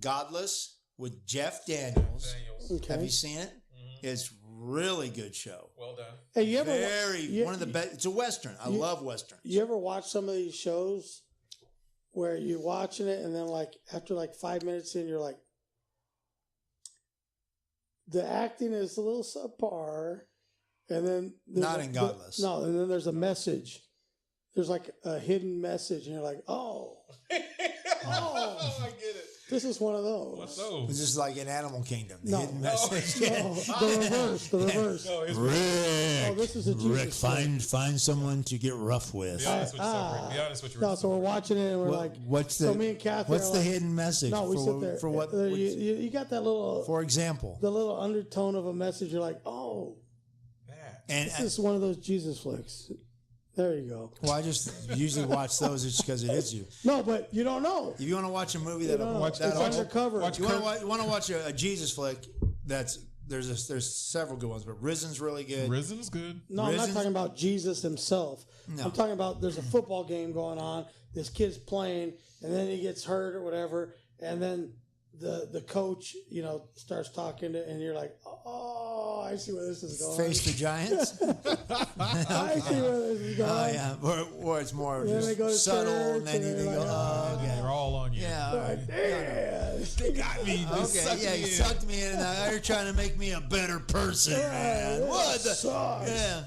Godless with Jeff Daniels. Okay. Have you seen it? It's really good show. Well done. Hey, you ever One of the best. It's a western. I love westerns. You ever watch some of these shows where you're watching it and then like after like 5 minutes in, you're like, the acting is a little subpar, and then Not in Godless. No, and then there's a message. There's like a hidden message, and you're like, oh, Oh, I get it. this is one of those. What's It's those? just like an Animal Kingdom. The No. hidden message. No, the reverse. The reverse. No, it's Rick, Oh, this is a Jesus Rick, story. find someone to get rough with. Be honest with yourself, Rick. Be honest with No, yourself. so we're watching it and we're like, What's the so me and Kathy What's are the like- hidden message? no, we for, sit there. for what? You got that little, For example, the little undertone of a message. You're like, oh, That. and this is one of those Jesus flicks. There you go. well, I just usually watch those just because it is you. No, but you don't know. If you want to watch a movie You don't know. It's undercover. watch you want to watch a Jesus flick. There's several good ones, but Risen's really good. Risen's good. No, I'm not Risen- talking about Jesus himself. No. I'm talking about there's a football game going on. This kid's playing, and then he gets hurt or whatever, and then the coach, starts talking to, and you're like, oh, I see where this is going. Face the Giants. I see where this is going. Oh yeah, or it's more Then they go to just subtle, church, and then and they they're go, like, oh, okay. They're all on you. Yeah, all right. Yeah. They got me. They Okay, sucked yeah, me you in. sucked me in, and now you're trying to make me a better person, man. Yeah, What the? sucks. Yeah.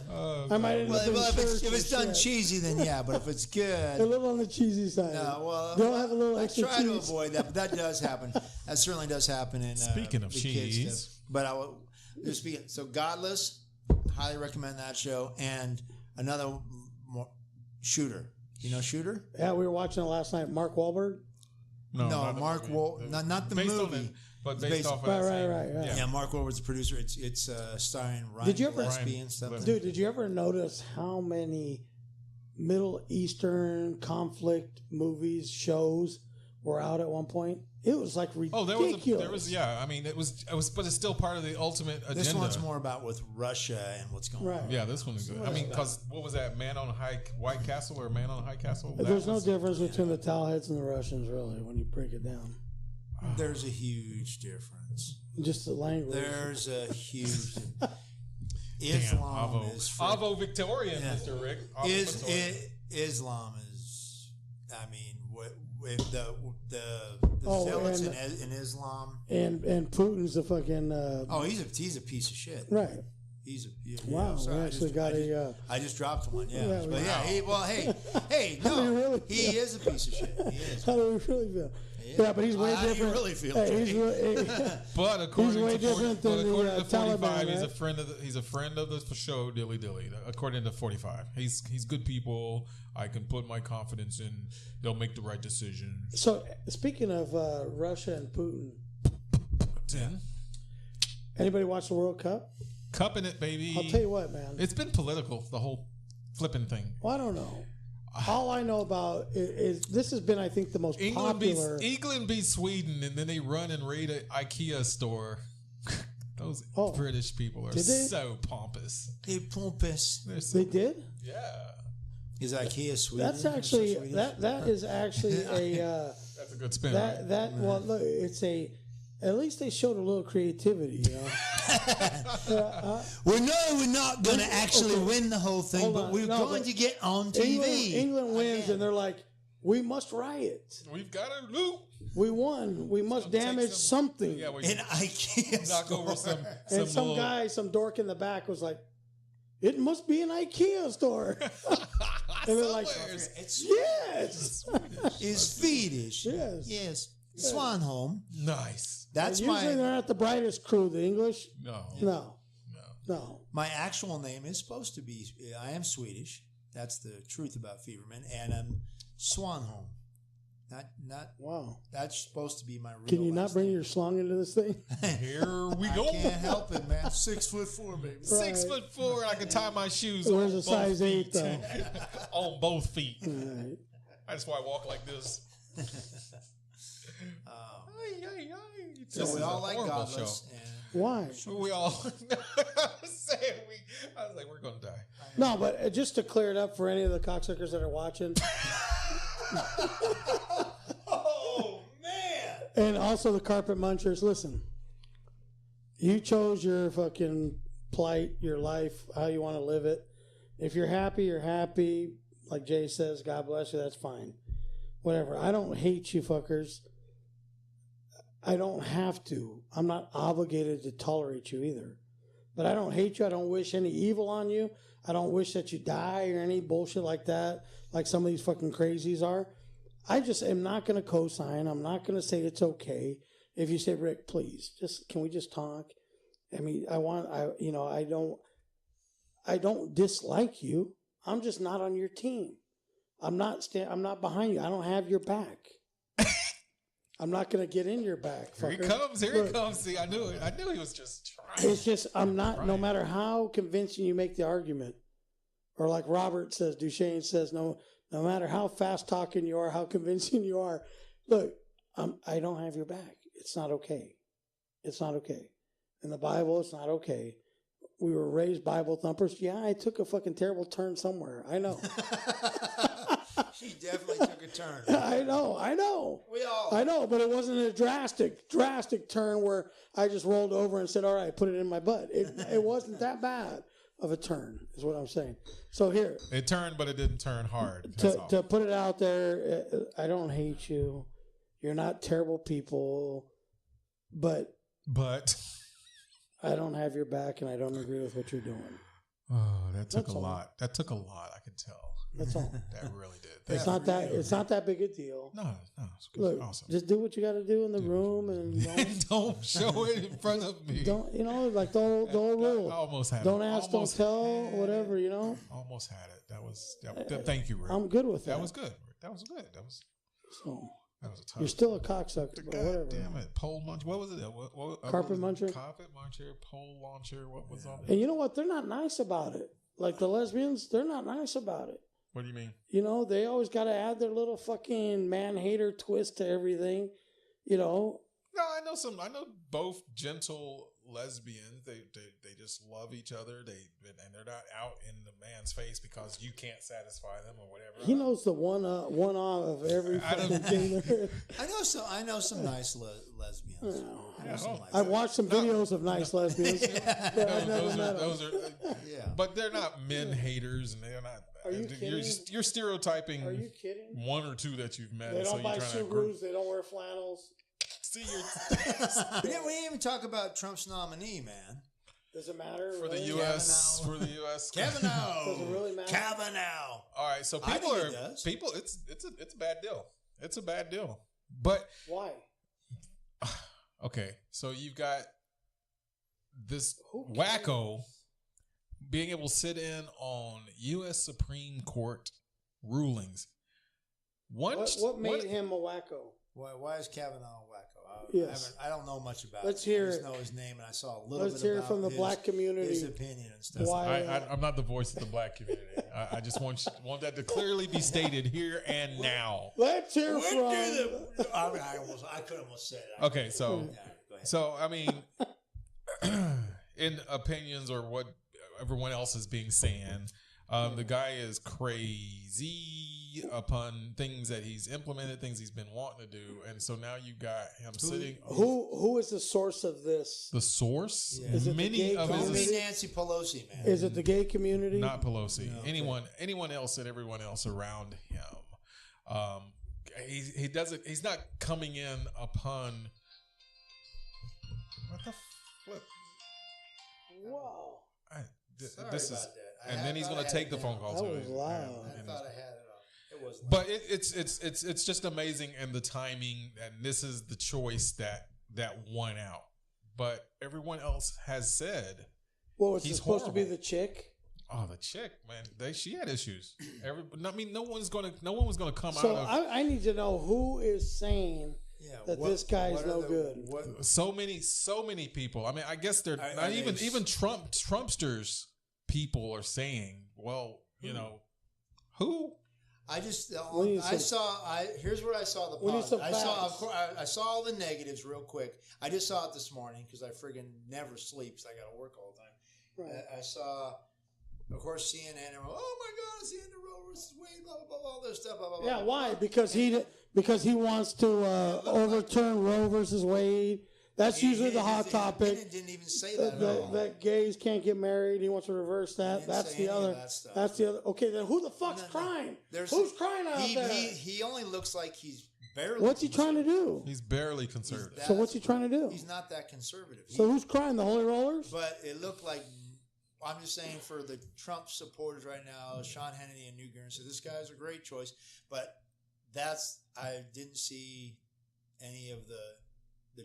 I might end up in Well, church if it's and done shit. cheesy, then yeah. But if it's A good, little on the cheesy side. no. Well, They'll have a little I extra try to cheese. avoid that, but that does happen. That certainly does happen in. Speaking of the kids cheese. stuff. But I will just speaking. So Godless, highly recommend that show, and another more, Shooter. You know Shooter? Yeah, we were watching it last night. Mark Wahlberg. No, not the Mark movie. not the Based movie. on it, but It's based based- off of Right, that right, same- right, right. Yeah, Mark Wahlberg's the producer. It's starring Ryan Did you ever- Gillespie and stuff. Ryan- Dude, did you ever notice how many Middle Eastern conflict movies, shows were out at one point? It was like Oh, ridiculous. there was, yeah. I mean, it was, but it's still part of the ultimate agenda. This one's more about with Russia and what's going Right. on. Yeah, this one is good. I mean, because what was that? Man on White Castle or Man on High Castle? There's no difference between the Towelheads and the Russians, really, when you break it down. There's a huge difference. Just the language. There's a huge Islam is Avo Victorian, Mr. Rick. Islam is. I mean, if the zealots in Islam and Putin's a fucking. He's a piece of shit. Right. Wow, we actually got I just dropped one, yeah. Yeah, But he is a piece of shit. He is. How do we really feel? Yeah, but he's way different. How do you really feel? But according way to different than the 45, Taliban, he's a right? friend of the show Dilly Dilly. According to 45, he's good people. I can put my confidence in. They'll make the right decision. So speaking of Russia and Putin, 10. Anybody watch the World Cup? Cupping it, baby. I'll tell you what, man. It's been political, the whole flipping thing. Well, I don't know. All I know about is this has been, I think, the most popular. England beats Sweden, and then they run and raid an IKEA store. Those British people are so pompous. They're pompous. They did? Yeah. Is IKEA Sweden? That's actually that is actually a. That's a good spin. Well, look, it's a. At least they showed a little creativity, you know. We're not going to actually win the whole thing, but we're going to get on TV. England wins, and they're like, we must riot. We've got to loot. We won. We must damage something. Yeah, in IKEA knock over some guy, some dork in the back was like, it must be an IKEA store. And they're like, yes. It's Swedish. Yes. Swanholm. Nice. That's usually they're not the brightest crew. The English. No. My actual name is supposed to be. I am Swedish. That's the truth about Feverman, and I'm Swanholm. Not. Wow. That's supposed to be my real. Can you not bring name. your slung into this thing? Here we go. I can't help it, man. 6'4", baby. Right. 6'4", I can tie my shoes. Where's on a size 8 though? On both feet. Right. That's why I walk like this. So we all like Godless. Why? We all saying I was like, we're gonna die. No, but just to clear it up for any of the cocksuckers that are watching. Oh man! And also the carpet munchers. Listen, you chose your fucking plight, your life, how you want to live it. If you're happy, you're happy. Like Jay says, God bless you. That's fine. Whatever. I don't hate you fuckers. I don't have to. I'm not obligated to tolerate you either. But I don't hate you. I don't wish any evil on you. I don't wish that you die or any bullshit like that, like some of these fucking crazies are. I just am not going to co-sign. I'm not going to say it's okay. If you say, Rick, please, can we just talk? I mean, I don't dislike you. I'm just not on your team. I'm not behind you. I don't have your back. I'm not going to get in your back. Here Fucker. he comes. See, I knew it. I knew he was just trying. It's just, I'm not, no matter how convincing you make the argument, or like Robert says, Duchesne says, no matter how fast talking you are, how convincing you are, look, I don't have your back. It's not okay. It's not okay. In the Bible, it's not okay. We were raised Bible thumpers. Yeah, I took a fucking terrible turn somewhere. I know. She definitely took a turn. I know. We all. I know, but it wasn't a drastic turn where I just rolled over and said, all right, put it in my butt. It wasn't that bad of a turn, is what I'm saying. So here. It turned, but it didn't turn hard. To put it out there, I don't hate you. You're not terrible people, but I don't have your back and I don't agree with what you're doing. Oh, that took a lot. That took a lot, I can tell. That's all. That really did. It's not that big a deal. No, it's good. Look, Awesome. just do what you got to do in the room and don't show it in front of me. Don't like the old rule. I almost had don't it. ask, don't tell, whatever, Almost had it. Thank you, Rick. I'm good with that. That was good. That was good. That was a tough. You're still a cocksucker, but whatever. Damn it, pole muncher. What was it? Carpet muncher. Carpet muncher. Pole launcher. What was on? And you know what? They're not nice about it. Like the lesbians, they're not nice about it. What do you mean? They always got to add their little fucking man-hater twist to everything, No, I know both gentle lesbians. They just love each other. And they're not out in the man's face because you can't satisfy them or whatever. He knows the one on of every fucking thing there is. I know some nice lesbians. I've watched some videos of nice lesbians. But I've never met them. Those are, but they're not men haters, and they're not. Are you kidding? You're stereotyping. Are you kidding? One or two that you've met. They don't buy you're trying Subarus. They don't wear flannels. See, we didn't even talk about Trump's nominee, man. Does it matter? For really? the U.S. For the U.S. Kavanaugh. Does it really matter? Kavanaugh. All right, so people are people. It's a bad deal. It's a bad deal. But why? Okay, so you've got this wacko being able to sit in on U.S. Supreme Court rulings. What made him a wacko? Why is Kavanaugh a wacko? Yes. I don't know much about Let's it. hear I just it. know his name, and I saw a little bit Let's hear it about from the black community. his opinion and stuff. Why? I'm not the voice of the black community. I just want that to clearly be stated here and now. Let's hear from. I could almost say it. Okay, so go ahead. so I mean, in opinions or what everyone else is being saying, the guy is crazy upon things that he's implemented, things he's been wanting to do, and so now you got him sitting. Who is the source of this? The source? Yeah. Is it Many the gay of community? his Nancy Pelosi, man. Is it the gay community? not Pelosi. No, anyone else and everyone else around him. He doesn't. He's not coming in upon what the flip. Wow. This is, and then he's going to take the phone call. That to was it. loud. I thought I had it on. It wasn't. But it's just amazing, and the timing, and this is the choice that won out. But everyone else has said, Well, was it he's supposed to be horrible. the chick? "Oh, the chick, man, she had issues." No one was gonna come So out of. I need to know who is saying that this guy is no good. So many people. I mean, I guess they're not even Trumpsters. People are saying, "Well, you know, who?" Here's where I saw the We need some positive. facts. I saw all the negatives real quick. I just saw it this morning because I friggin' never sleep, so I got to work all the time. Right. I saw, of course, CNN. And, oh my God, it's the end of Roe versus Wade, blah blah blah, all this stuff. Blah, blah, blah. Yeah, why? Because he wants to overturn Roe versus Wade. That's usually the hot topic. He didn't even say that at all. That gays can't get married. He wants to reverse that. That's the other. That's the other. Okay, then who the fuck's crying? Who's crying out there? He only looks like he's barely. What's he trying to do? He's barely conservative. So what's he trying to do? He's not that conservative. So who's crying? The Holy Rollers? But it looked like, I'm just saying, for the Trump supporters right now, Sean Hannity and New Gern said this guy's a great choice. But I didn't see any of the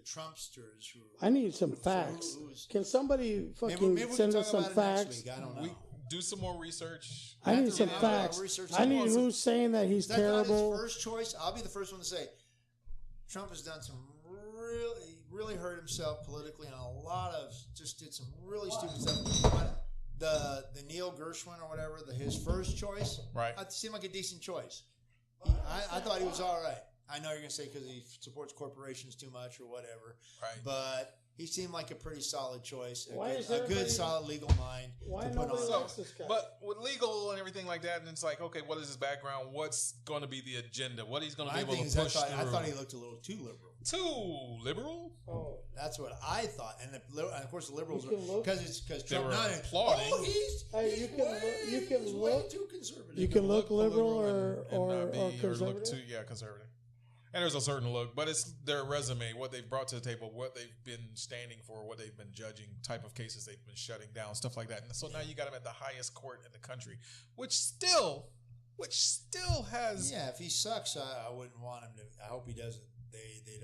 Trumpsters who. I need some facts. Can somebody fucking send us some facts? I don't know. Do some more research. I need some facts. I need who's saying that he's terrible. His first choice. I'll be the first one to say Trump has done some really hurt himself politically, and just did some really stupid stuff. The Neil Gershwin or whatever, his first choice, right? It seemed like a decent choice. I thought he was all right. I know you're going to say because he supports corporations too much or whatever. Right. But he seemed like a pretty solid choice. A good, solid legal mind. Why to put nobody on. likes this guy? But with legal and everything like that, and it's like, okay, what is his background? What's going to be the agenda? What he's going to be able to push through? I thought he looked a little too liberal. Too liberal? Oh. That's what I thought. And of course the liberals because They Trump were not applauding. Oh, he's way too conservative. You can look liberal or conservative. Conservative. And there's a certain look, but it's their resume, what they've brought to the table, what they've been standing for, what they've been judging, type of cases they've been shutting down, stuff like that. And so now you got him at the highest court in the country, which still has. Yeah, if he sucks, I wouldn't want him to. I hope he doesn't. They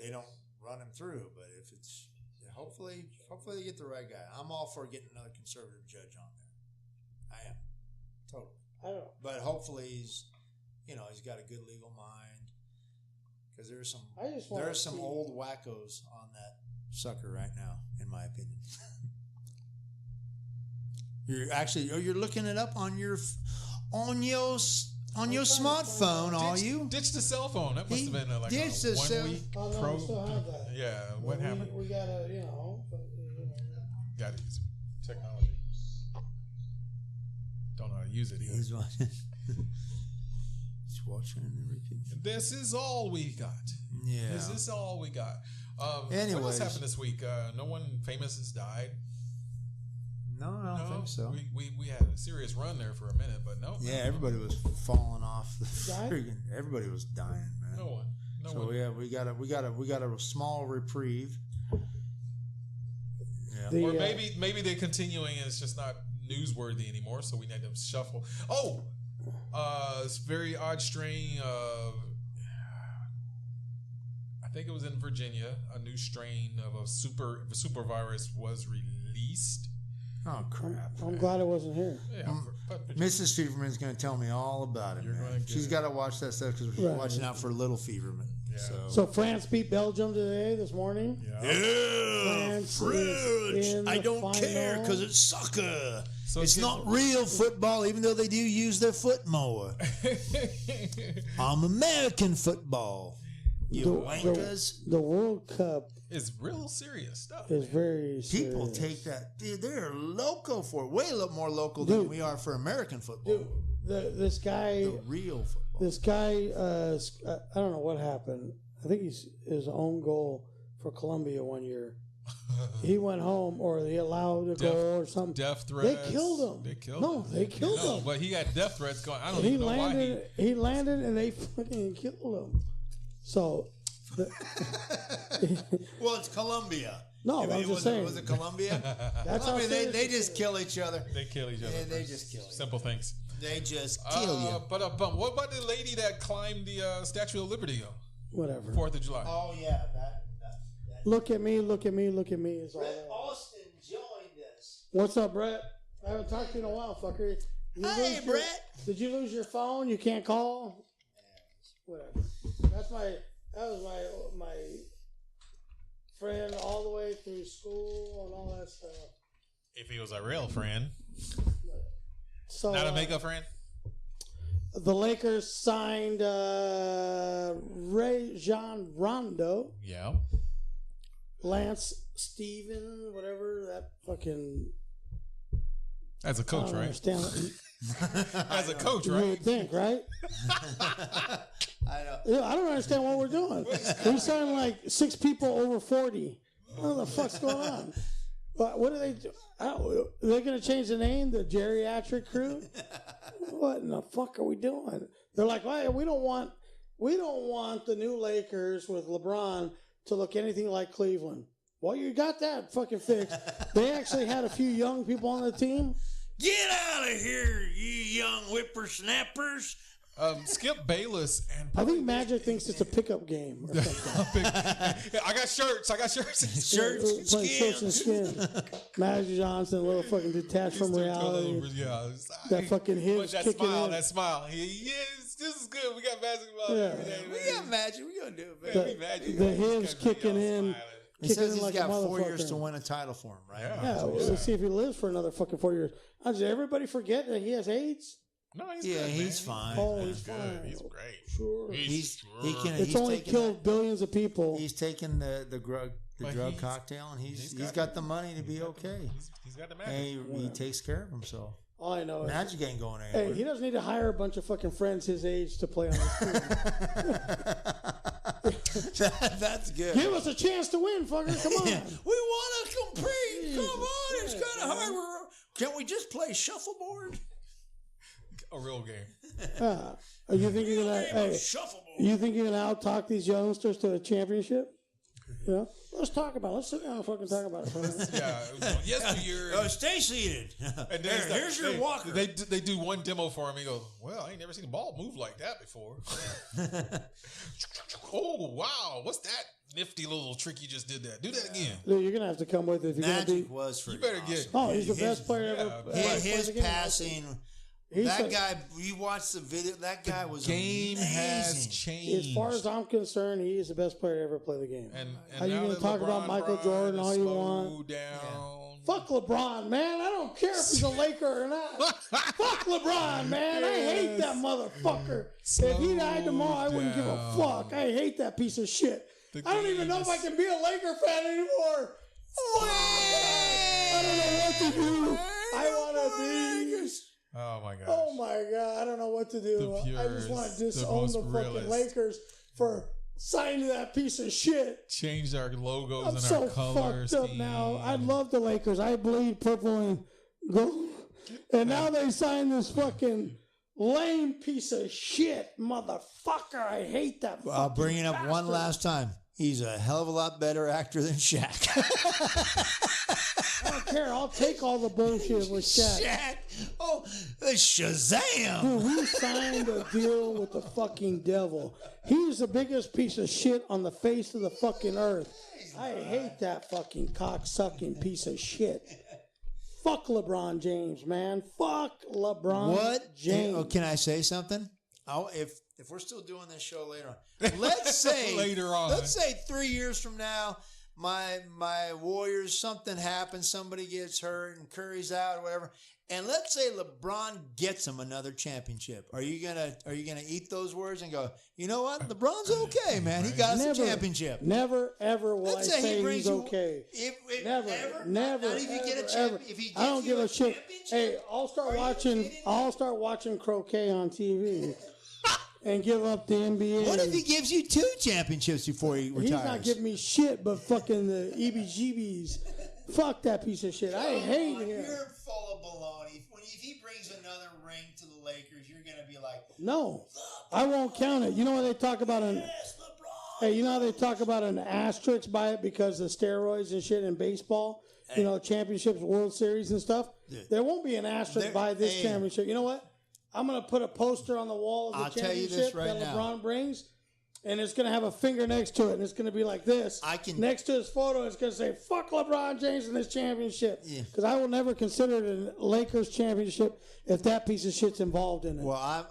don't run him through. But if it's hopefully they get the right guy. I'm all for getting another conservative judge on there. I am totally. I don't know. But hopefully he's got a good legal mind. Because there are some old wackos on that sucker right now, in my opinion. You're looking it up on your smartphone, are you? Ditch the cell phone. That must have been like a 1 week We still have that. Yeah, what happened? We gotta, Got to use technology. Don't know how to use it either. He's watching. He's watching and everything. This is all we got. Yeah. This is all we got. What else happened this week? No one famous has died. No, I don't think so. We had a serious run there for a minute, but no. Yeah, everybody was falling off. Died? Everybody was dying, man. No one. So yeah, we got a small reprieve. Yeah. Or maybe they're continuing and it's just not newsworthy anymore, so we need to shuffle. Oh, it's a very odd strain of, I think it was in Virginia, a new strain of a super virus was released. Oh crap! I'm glad it wasn't here. Yeah, Mrs. Feverman's going to tell me all about it, man. She's got to watch that stuff because we're watching out for little Feverman. Yeah. So France beat Belgium today, this morning. Yeah. France I don't care because it's soccer. So it's not real football, even though they do use their foot more. I'm American football. You wankers. The World Cup is real serious stuff. It's very serious. People take that. Dude, they're loco for it. Way more local than we are for American football. Dude, this guy. The real football. This guy, I don't know what happened. I think he's his own goal for Colombia one year. He went home, or they allowed a goal or something. Death threats. They killed him. They killed him. But he had death threats going. I don't even know why he landed, and they fucking killed him. So, well, it's Colombia. No, I'm just saying. Was it Colombia? That's how they just kill each other. They kill each other. Yeah, they just kill. Simple things. They just kill you. But what about the lady that climbed the Statue of Liberty? Whatever. 4th of July. Oh yeah, that. Look at me. Look at me. Look at me. Is all Brett Austin joined us. What's up, Brett? I haven't talked to you in a while, fucker. Hey, Brett. Did you lose your phone? You can't call. Whatever. That was my friend all the way through school and all that stuff. If he was a real friend. So, not a makeup friend? The Lakers signed Rajon Rondo. Yeah. Lance Steven, whatever, that fucking... As a coach, right? As a coach, right? You would think, right? I know. Yeah, I don't understand what we're doing. We signed like 6 people over 40. What the fuck's going on? What are they do? They're going to change the name, the geriatric crew? What in the fuck are we doing? They're like, well, we don't want the new Lakers with LeBron to look anything like Cleveland. Well, you got that fucking fixed. They actually had a few young people on the team. Get out of here, you young whippersnappers. Skip Bayless and I think Magic thinks it's a pickup game or something. I got shirts Shirts and skin. Magic Johnson, a little fucking detached from reality. That fucking hips kicking in. That smile. This is good. We got basketball. Yeah. We got Magic. We gonna do it, baby. The hips kicking in. He says he's got 4 years to win a title for him, right? Yeah, let's see if he lives for another fucking 4 years. Does everybody forget that he has AIDS? No, he's fine. Oh, he's fine. He's great. Sure. He's only killed billions of people. He's taken the drug cocktail, and he's got the money to be okay. He's got the magic. And he takes care of himself. All I know Magic ain't going anywhere. Hey, he doesn't need to hire a bunch of fucking friends his age to play on his team. That's good. Give us a chance to win, fucker. Come on. We want to compete. Come on. It's kind of hard. Can't we just play shuffleboard? A real game. Are you thinking you think you're gonna out-talk these youngsters to a championship? Yeah. Let's talk about it. Let's sit down and fucking talk about it. Yesteryear. Stay seated. And then here's your walker. They do one demo for him. He goes, well, I ain't never seen a ball move like that before. Oh, wow. What's that nifty little trick you just did that? Do that again. Dude, you're going to have to come with it if you're going to be. Was for you better get. Oh, he's the best player ever. His passing. That guy, you watch the video, that guy was game amazing. has changed. As far as I'm concerned, he is the best player to ever play the game. And how you going to talk about Michael Jordan all you want? Fuck LeBron, man. I don't care if he's a Laker or not. Fuck LeBron, man. I hate that motherfucker. If he died tomorrow, I wouldn't give a fuck. I hate that piece of shit. I don't even know if I can be a Laker fan anymore. I don't what to do. I want to be. Oh my gosh. Oh my God. I don't know what to do. I just want to disown the fucking Lakers for signing that piece of shit. Change our logos I'm and so our color fucked up now. I love the Lakers. I bleed purple and gold. And now they signed this fucking lame piece of shit, motherfucker. I hate that. I'll bring it up bastard. one last time. He's a hell of a lot better actor than Shaq. I don't care. I'll take all the bullshit with Shaq. Shaq. Oh, Shazam. Dude, we signed a deal with the fucking devil. He's the biggest piece of shit on the face of the fucking earth. I hate that fucking cock-sucking piece of shit. Fuck LeBron James, man. Fuck LeBron James. Oh, can I say something? If we're still doing this show later on, let's say let's say 3 years from now, my Warriors, something happens, somebody gets hurt, and Curry's out or whatever, and let's say LeBron gets him another championship. Are you gonna eat those words and go, you know what, LeBron's okay, man. He got us a championship. Never ever will Let's I say he he's okay. Never, not if you get a champ, if he I don't give a shit. championship? Hey, I'll start watching croquet on TV. And give up the NBA. What if he gives you 2 championships before he retires? He's not giving me shit, but fucking the EBGBs. Fuck that piece of shit. I hate him. You're full of baloney. If he brings another ring to the Lakers, you're gonna be like, no, I won't count it. You know what they talk about Hey, you know how they talk about an asterisk by it because of steroids and shit in baseball? You know, championships, World Series and stuff. There won't be an asterisk by this championship. You know what? I'm going to put a poster on the wall of the championship that LeBron brings, and it's going to have a finger next to it, and it's going to be like this. Next to his photo, it's going to say, fuck LeBron James and this championship. Because I will never consider it a Lakers championship if that piece of shit's involved in it. Well,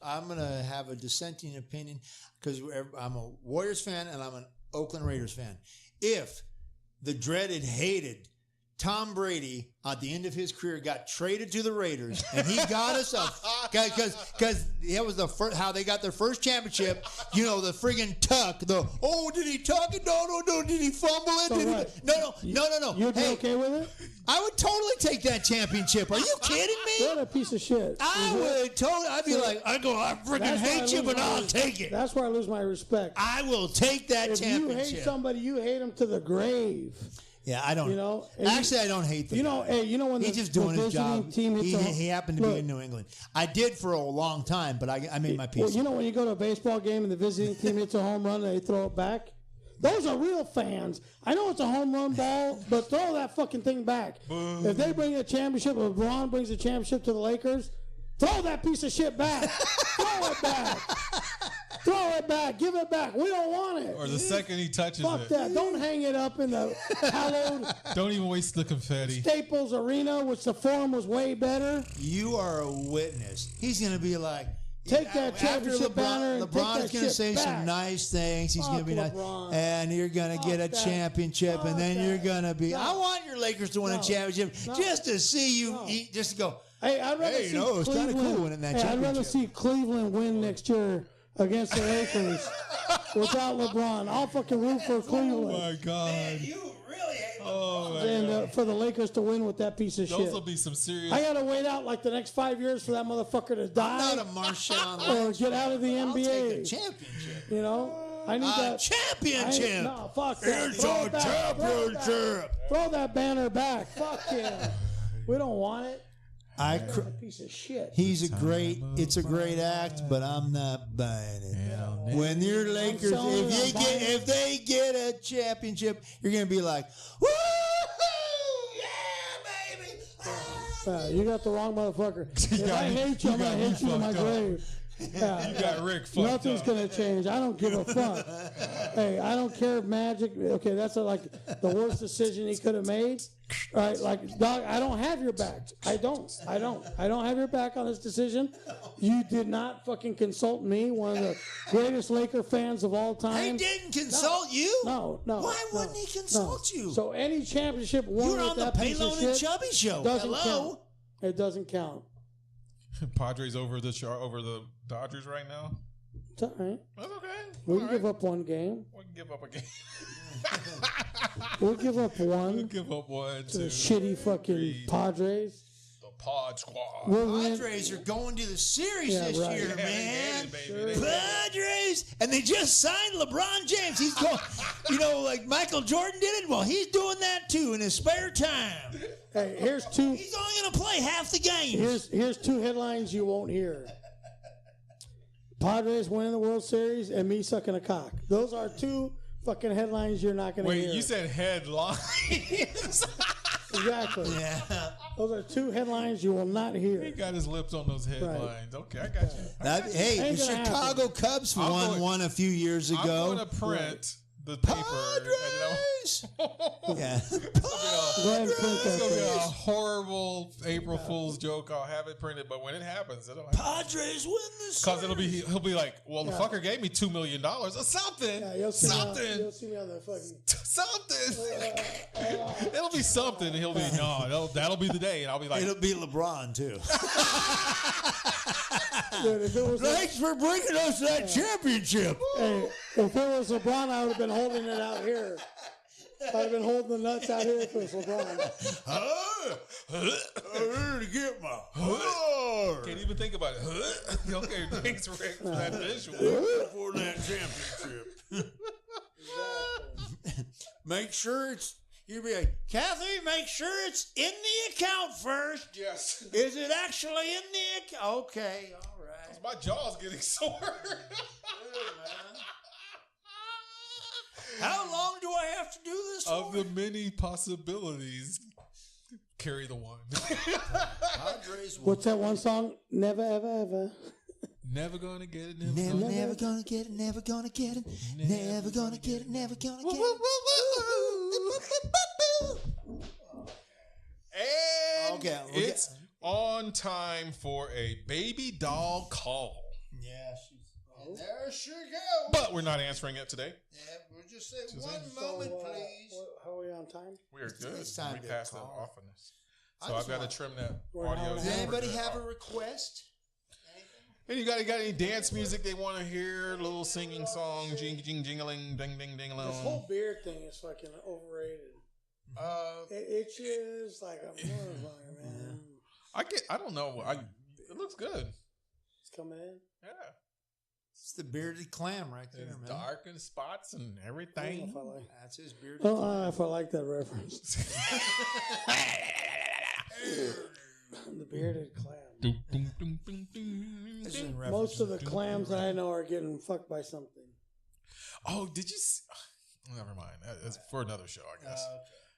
I'm going to have a dissenting opinion because I'm a Warriors fan and I'm an Oakland Raiders fan. If the dreaded, hated Tom Brady at the end of his career got traded to the Raiders, and he got us because that was the first how they got their first championship. You know, the friggin' tuck. Did he tuck it? No. Did he fumble it? So No. You'd be okay with it? I would totally take that championship. Are you kidding me? What a piece of shit. I would totally. I'd be like, I friggin' hate you, but I'll take it. That's where I lose my respect. I will take that championship. If you hate somebody, you hate them to the grave. Yeah, I don't. You know, actually, I don't hate the guy. When he's just doing his job. He happened to be in New England. I did for a long time, but I made my peace. Well, you know when you go to a baseball game and the visiting team hits a home run and they throw it back? Those are real fans. I know it's a home run ball, but throw that fucking thing back. Boom. If they bring a championship, if LeBron brings a championship to the Lakers, throw that piece of shit back. Throw it back. Throw it back. Give it back. We don't want it. Or the second he touches it. Fuck that. Don't hang it up in the hallowed. Don't even waste the confetti. Staples Arena, which the form was way better. You are a witness. He's going to be like, take that championship banner and LeBron's going to say back. Some nice things. He's going to be nice. And you're going to get a championship. And then you're going to be, I want your Lakers to win a championship just to see you eat, just to go, hey, I'd rather see it's kind of cool winning that championship. I'd rather see Cleveland win next year against the Lakers without LeBron. I'll fucking root for Cleveland. Oh my God. Man, you really hate LeBron. Oh, and for the Lakers to win with that piece of shit. Those will be some serious. I gotta wait out like the next 5 years for that motherfucker to die. I'm not a Marshawn or get out of the NBA. I'll take the championship. You know, I need that championship. No, fuck that. It's a championship. Throw that banner back. Fuck him. We don't want it. That piece of shit. It's a great act, but I'm not buying it. When your Lakers, if they get a championship, you're gonna be like, woo-hoo, yeah, baby. You got the wrong motherfucker. If I hate you, I'm gonna hate you in my grave. Yeah, you got Rick fucked Nothing's up. Gonna change. I don't give a fuck. Hey, I don't care if Magic. Okay, that's like the worst decision he could have made. Right, like dog, I don't have your back. I don't have your back on this decision. You did not fucking consult me, one of the greatest Laker fans of all time. He didn't consult you? No. Why wouldn't he consult you? So any championship won You're with on the that piece of Pelon and shit Chubby show. doesn't count. It doesn't count. Padres over the Dodgers right now. It's all right. That's okay. We can give up one game. We can give up a game. We'll give up one. We'll give up one to the two, shitty fucking three. Padres. The Pod Squad. We'll win. Padres are going to the series Yeah, this right. year, Yeah, they man. did it, baby. Sure. They did it. Padres, and they just signed LeBron James. He's going, like Michael Jordan did it. Well, he's doing that too in his spare time. Hey, here's two. He's only going to play half the games. Here's two headlines you won't hear. Padres winning the World Series and me sucking a cock. Those are two fucking headlines you're not going to hear. Wait, you said headlines? Exactly. Yeah. Those are two headlines you will not hear. He got his lips on those headlines. Okay, I got you. Hey, the Ain't gonna Chicago Cubs I'm won going- one a few years ago. I'm going to print the paper. Padres. Yeah. Go ahead and print It's that going to be a thing. horrible April Fool's joke. I'll have it printed, but when it happens, it'll happen. Padres win this. Because he'll be like, well, the fucker gave me $2 million or something. Yeah, you'll see something. you'll see me on the fucking. Something. It'll be something. And he'll be, no, that'll be the day. And I'll be like, It'll be LeBron too. Dude, if it was Thanks for bringing us that championship. hey, if it was LeBron, I would have been holding it out here. I'd have been holding the nuts out here if it was LeBron. I'm ready to get my can't even think about it. Okay, thanks, Rick, for that visual. for that championship. Make sure it's. You'd be like, Kathy, make sure it's in the account first. Yes. Is it actually in the account? Okay, all right. My jaw's getting sore. How long do I have to do this for? Of the many possibilities, carry the one. Padres won. What's that one song? Never, ever, ever. Never gonna get it. Never gonna get it, never gonna get it, never gonna get it, never gonna get it. And Okay, it's on time for a baby doll call. Yeah, she's. There she goes. But we're not answering it today. Yeah, we'll just say Just one saying. moment, please. How are we on time? We are good. It's time We to passed the call. ofteness. I So just I've got want- to trim that We're audio. not- Does down. anybody have a request? And you got any dance music they want to hear? A little singing song, jing jing jingling, ding ding ding This whole beard thing is fucking overrated. It itches like a motherfucker, man. I don't know. It looks good. It's coming in. Yeah. It's the bearded clam right there, It's man. dark and spots and I don't know everything. if I like. That's his bearded I don't clam. know if I like that reference. The bearded clam. This is in reference Most of the to- clams that I know are getting fucked by something. Oh, did you? Never mind. That's for another show, I guess.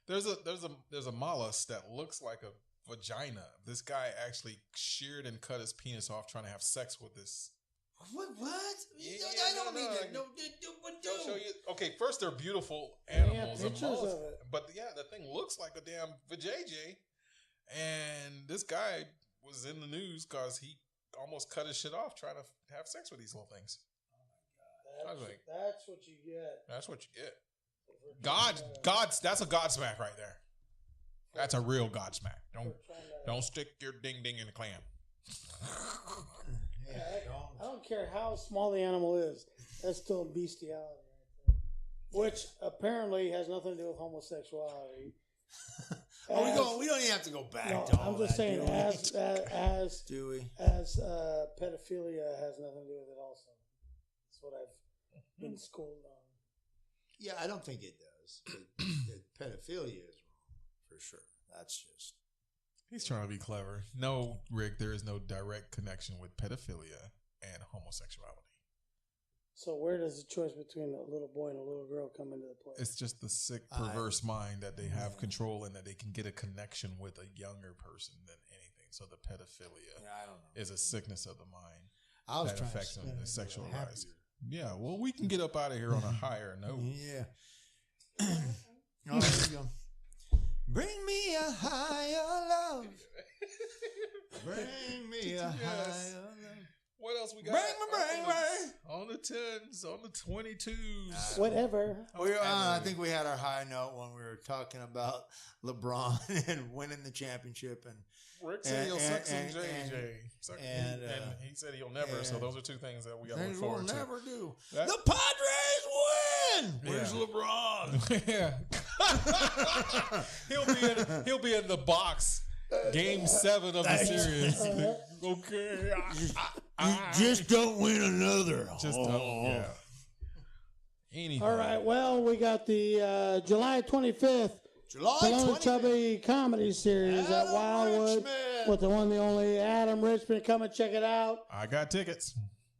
There's a mollusk that looks like a vagina. This guy actually sheared and cut his penis off trying to have sex with this. What? Yeah, I don't no, need no, that. No, what do? I'll show you. Okay, first they're beautiful They have animals and pictures mollusks, of it. but yeah, the thing looks like a damn vajayjay. And this guy was in the news because he almost cut his shit off trying to have sex with these little things. I was like, That's what you get. that's what you get. That's a Godsmack right there. That's a real Godsmack. Don't stick your ding ding in the clam. I don't care how small the animal is. That's still bestiality right there. Which apparently has nothing to do with homosexuality. We don't even have to go back No, to all I'm just that, saying, do we? as Do we? pedophilia has nothing to do with it. Also, that's what I've been schooled on. Yeah, I don't think it does. The pedophilia is wrong for sure. That's just. He's trying to be clever. No, Rick, there is no direct connection with pedophilia and homosexuality. So where does the choice between a little boy and a little girl come into the play? It's just the sick, perverse mind that they have control and that they can get a connection with a younger person than anything. So the pedophilia I don't know. is a sickness of the mind I was that trying affects to them and spin it sexualized. happier. Yeah, well, we can get up out of here on a higher note. Yeah. Oh, there you go. Bring me a higher love. Bring me a higher love. What else we got? Bring me. On the 10s, on the 22s. Whatever. I think we had our high note when we were talking about LeBron and winning the championship, and Rick said he'll suck some JJ. and he said he'll never. So those are two things that we got to look things we'll forward to. never do. That- The Padres win. Where's LeBron? Yeah. he'll be in the box. Game 7 of the series. Okay. Just don't win another. Just don't. Yeah. Anything. All right. Well, we got the July 25th Pelon and Chubby comedy series at Wildwood Richmond. with the one, the only Adam Richmond. Come and check it out. I got tickets.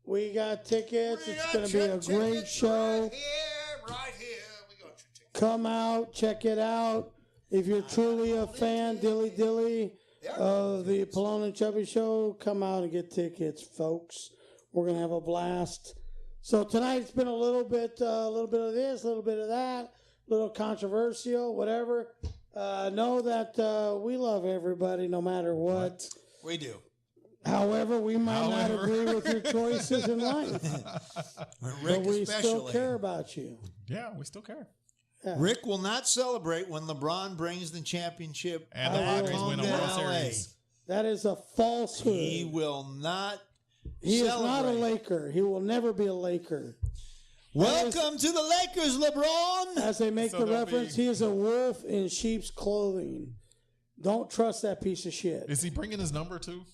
We got tickets. It's going to be a great show. Right here. We got your tickets. Come out, check it out. If you're truly a fan, dilly of the Pelon and Chubby show, come out and get tickets, folks. We're gonna have a blast. So tonight's been a little bit of this, a little bit of that, a little controversial, whatever. Know that we love everybody, no matter what. We do. However, we might not agree with your choices in life, Rick but we especially. still care about you. Yeah, we still care. Yeah. Rick will not celebrate when LeBron brings the championship And the Padres win a to World LA. Series. That is a falsehood. He will not He is celebrate. not a Laker. He will never be a Laker. Welcome to the Lakers, LeBron. As they make So the don't reference, be- he is a wolf in sheep's clothing. Don't trust that piece of shit. Is he bringing his number too?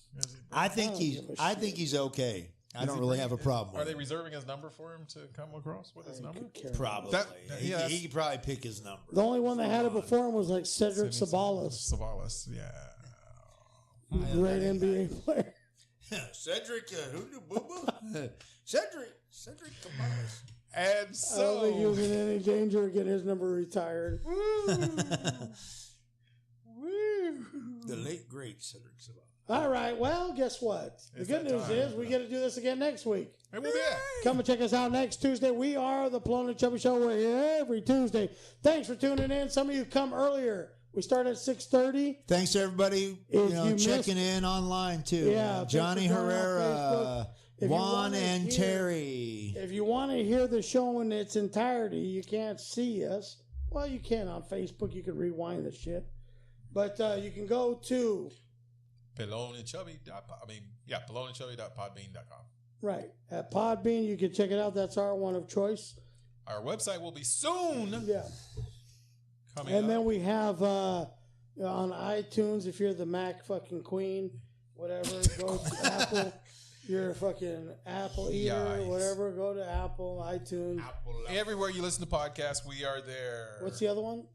I think don't he's. give a I shit. think he's okay. I Is don't he really bringing- have a problem Are with they it. reserving his number for him to come across with his I number? could care Probably. That- yeah, he could probably pick his number. The only one that had it before him was like Cedric Sabalas, Savalas, yeah. great NBA player. Cedric, Cedric Cabanas. And I don't so, think he was in any danger of getting his number retired. The late great Cedric Cabanas. All right, well, guess what? The It's good that news time. is we get to do this again next week. hey, we'll be back. Come and check us out next Tuesday. We are the Pelon and Chubby Show. We're here every Tuesday. Thanks for tuning in. Some of you come earlier. We start at 6:30. Thanks to everybody If you checking in online too. Yeah, thanks Johnny for joining on Herrera, Facebook. If you Juan wanna and hear- Terry. If you want to hear the show in its entirety, you can't see us. Well, you can on Facebook. You can rewind the shit. But you can go to, Pelon and Chubby. pelonandchubby.podbean.com. right, at Podbean. You can check it out. That's our one of choice. Our website will be soon Yeah. coming And up. then we have on iTunes, if you're the Mac fucking queen, whatever, go to Apple. You're a fucking Apple eater, Yikes. whatever, go to Apple, iTunes. Everywhere you listen to podcasts, we are there. What's the other one?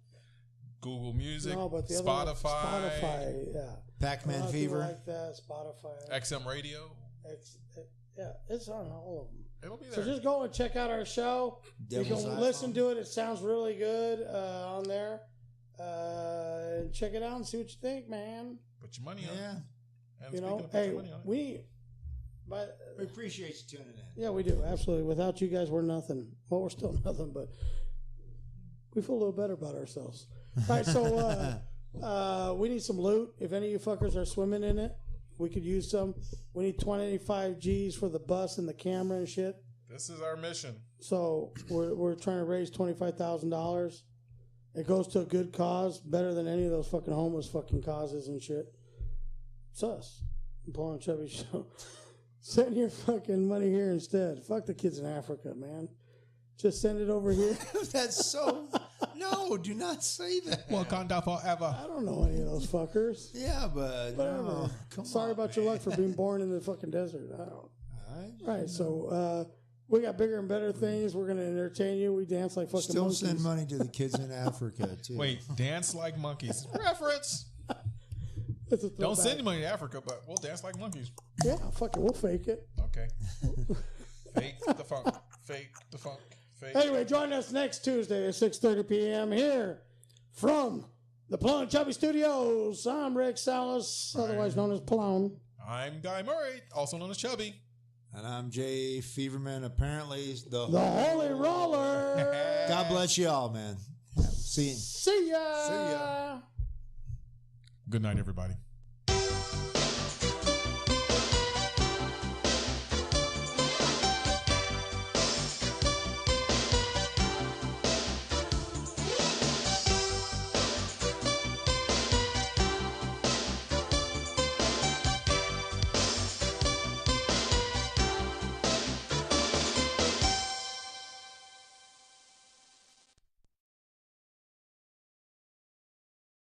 Google Music, No, but the other Spotify, one, Spotify, yeah. Pac-Man A lot of people Fever. like that, Spotify. XM Radio. Yeah, it's on all of them. It'll be So there. just go and check out our show. Devil's you can iPhone. listen to it. It sounds really good on there. And check it out and see what you think, man. Put your money on it. Yeah. And You speaking know, of put hey, your money on it, we, but We appreciate you tuning in. yeah, we do absolutely. Without you guys, we're nothing. Well, we're still nothing, but we feel a little better about ourselves. All right, so we need some loot. If any of you fuckers are swimming in it, we could use some. We need 25 G's for the bus and the camera and shit. this is our mission. So we're trying to raise $25,000. It goes to a good cause, better than any of those fucking homeless fucking causes and shit. It's us, Pelon and Chubby Show. Send your fucking money here instead. Fuck the kids in Africa, man. Just send it over here. That's so. No, do not say that. Wakanda forever. I don't know any of those fuckers. Yeah, but Whatever. no, come Sorry on, about your luck for being born in the fucking desert. I don't. All right. Right, so we got bigger and better things. We're gonna entertain you. We dance like fucking Still monkeys. send money to the kids in Africa too. Wait, dance like monkeys. Reference. It's a Don't throwback. send money to Africa, but we'll dance like monkeys. Yeah, fuck it. We'll fake it. Okay. Fake the funk. Fake the funk. Fake. Anyway, join us next Tuesday at 6:30 p.m. here from the Pelon and Chubby Studios. I'm Rick Salas, otherwise known as Pelon. I'm Guy Murray, also known as Chubby. And I'm Jay Feverman. Apparently, The Holy Roller. God bless you all, man. See you. See ya. See ya. Good night, everybody.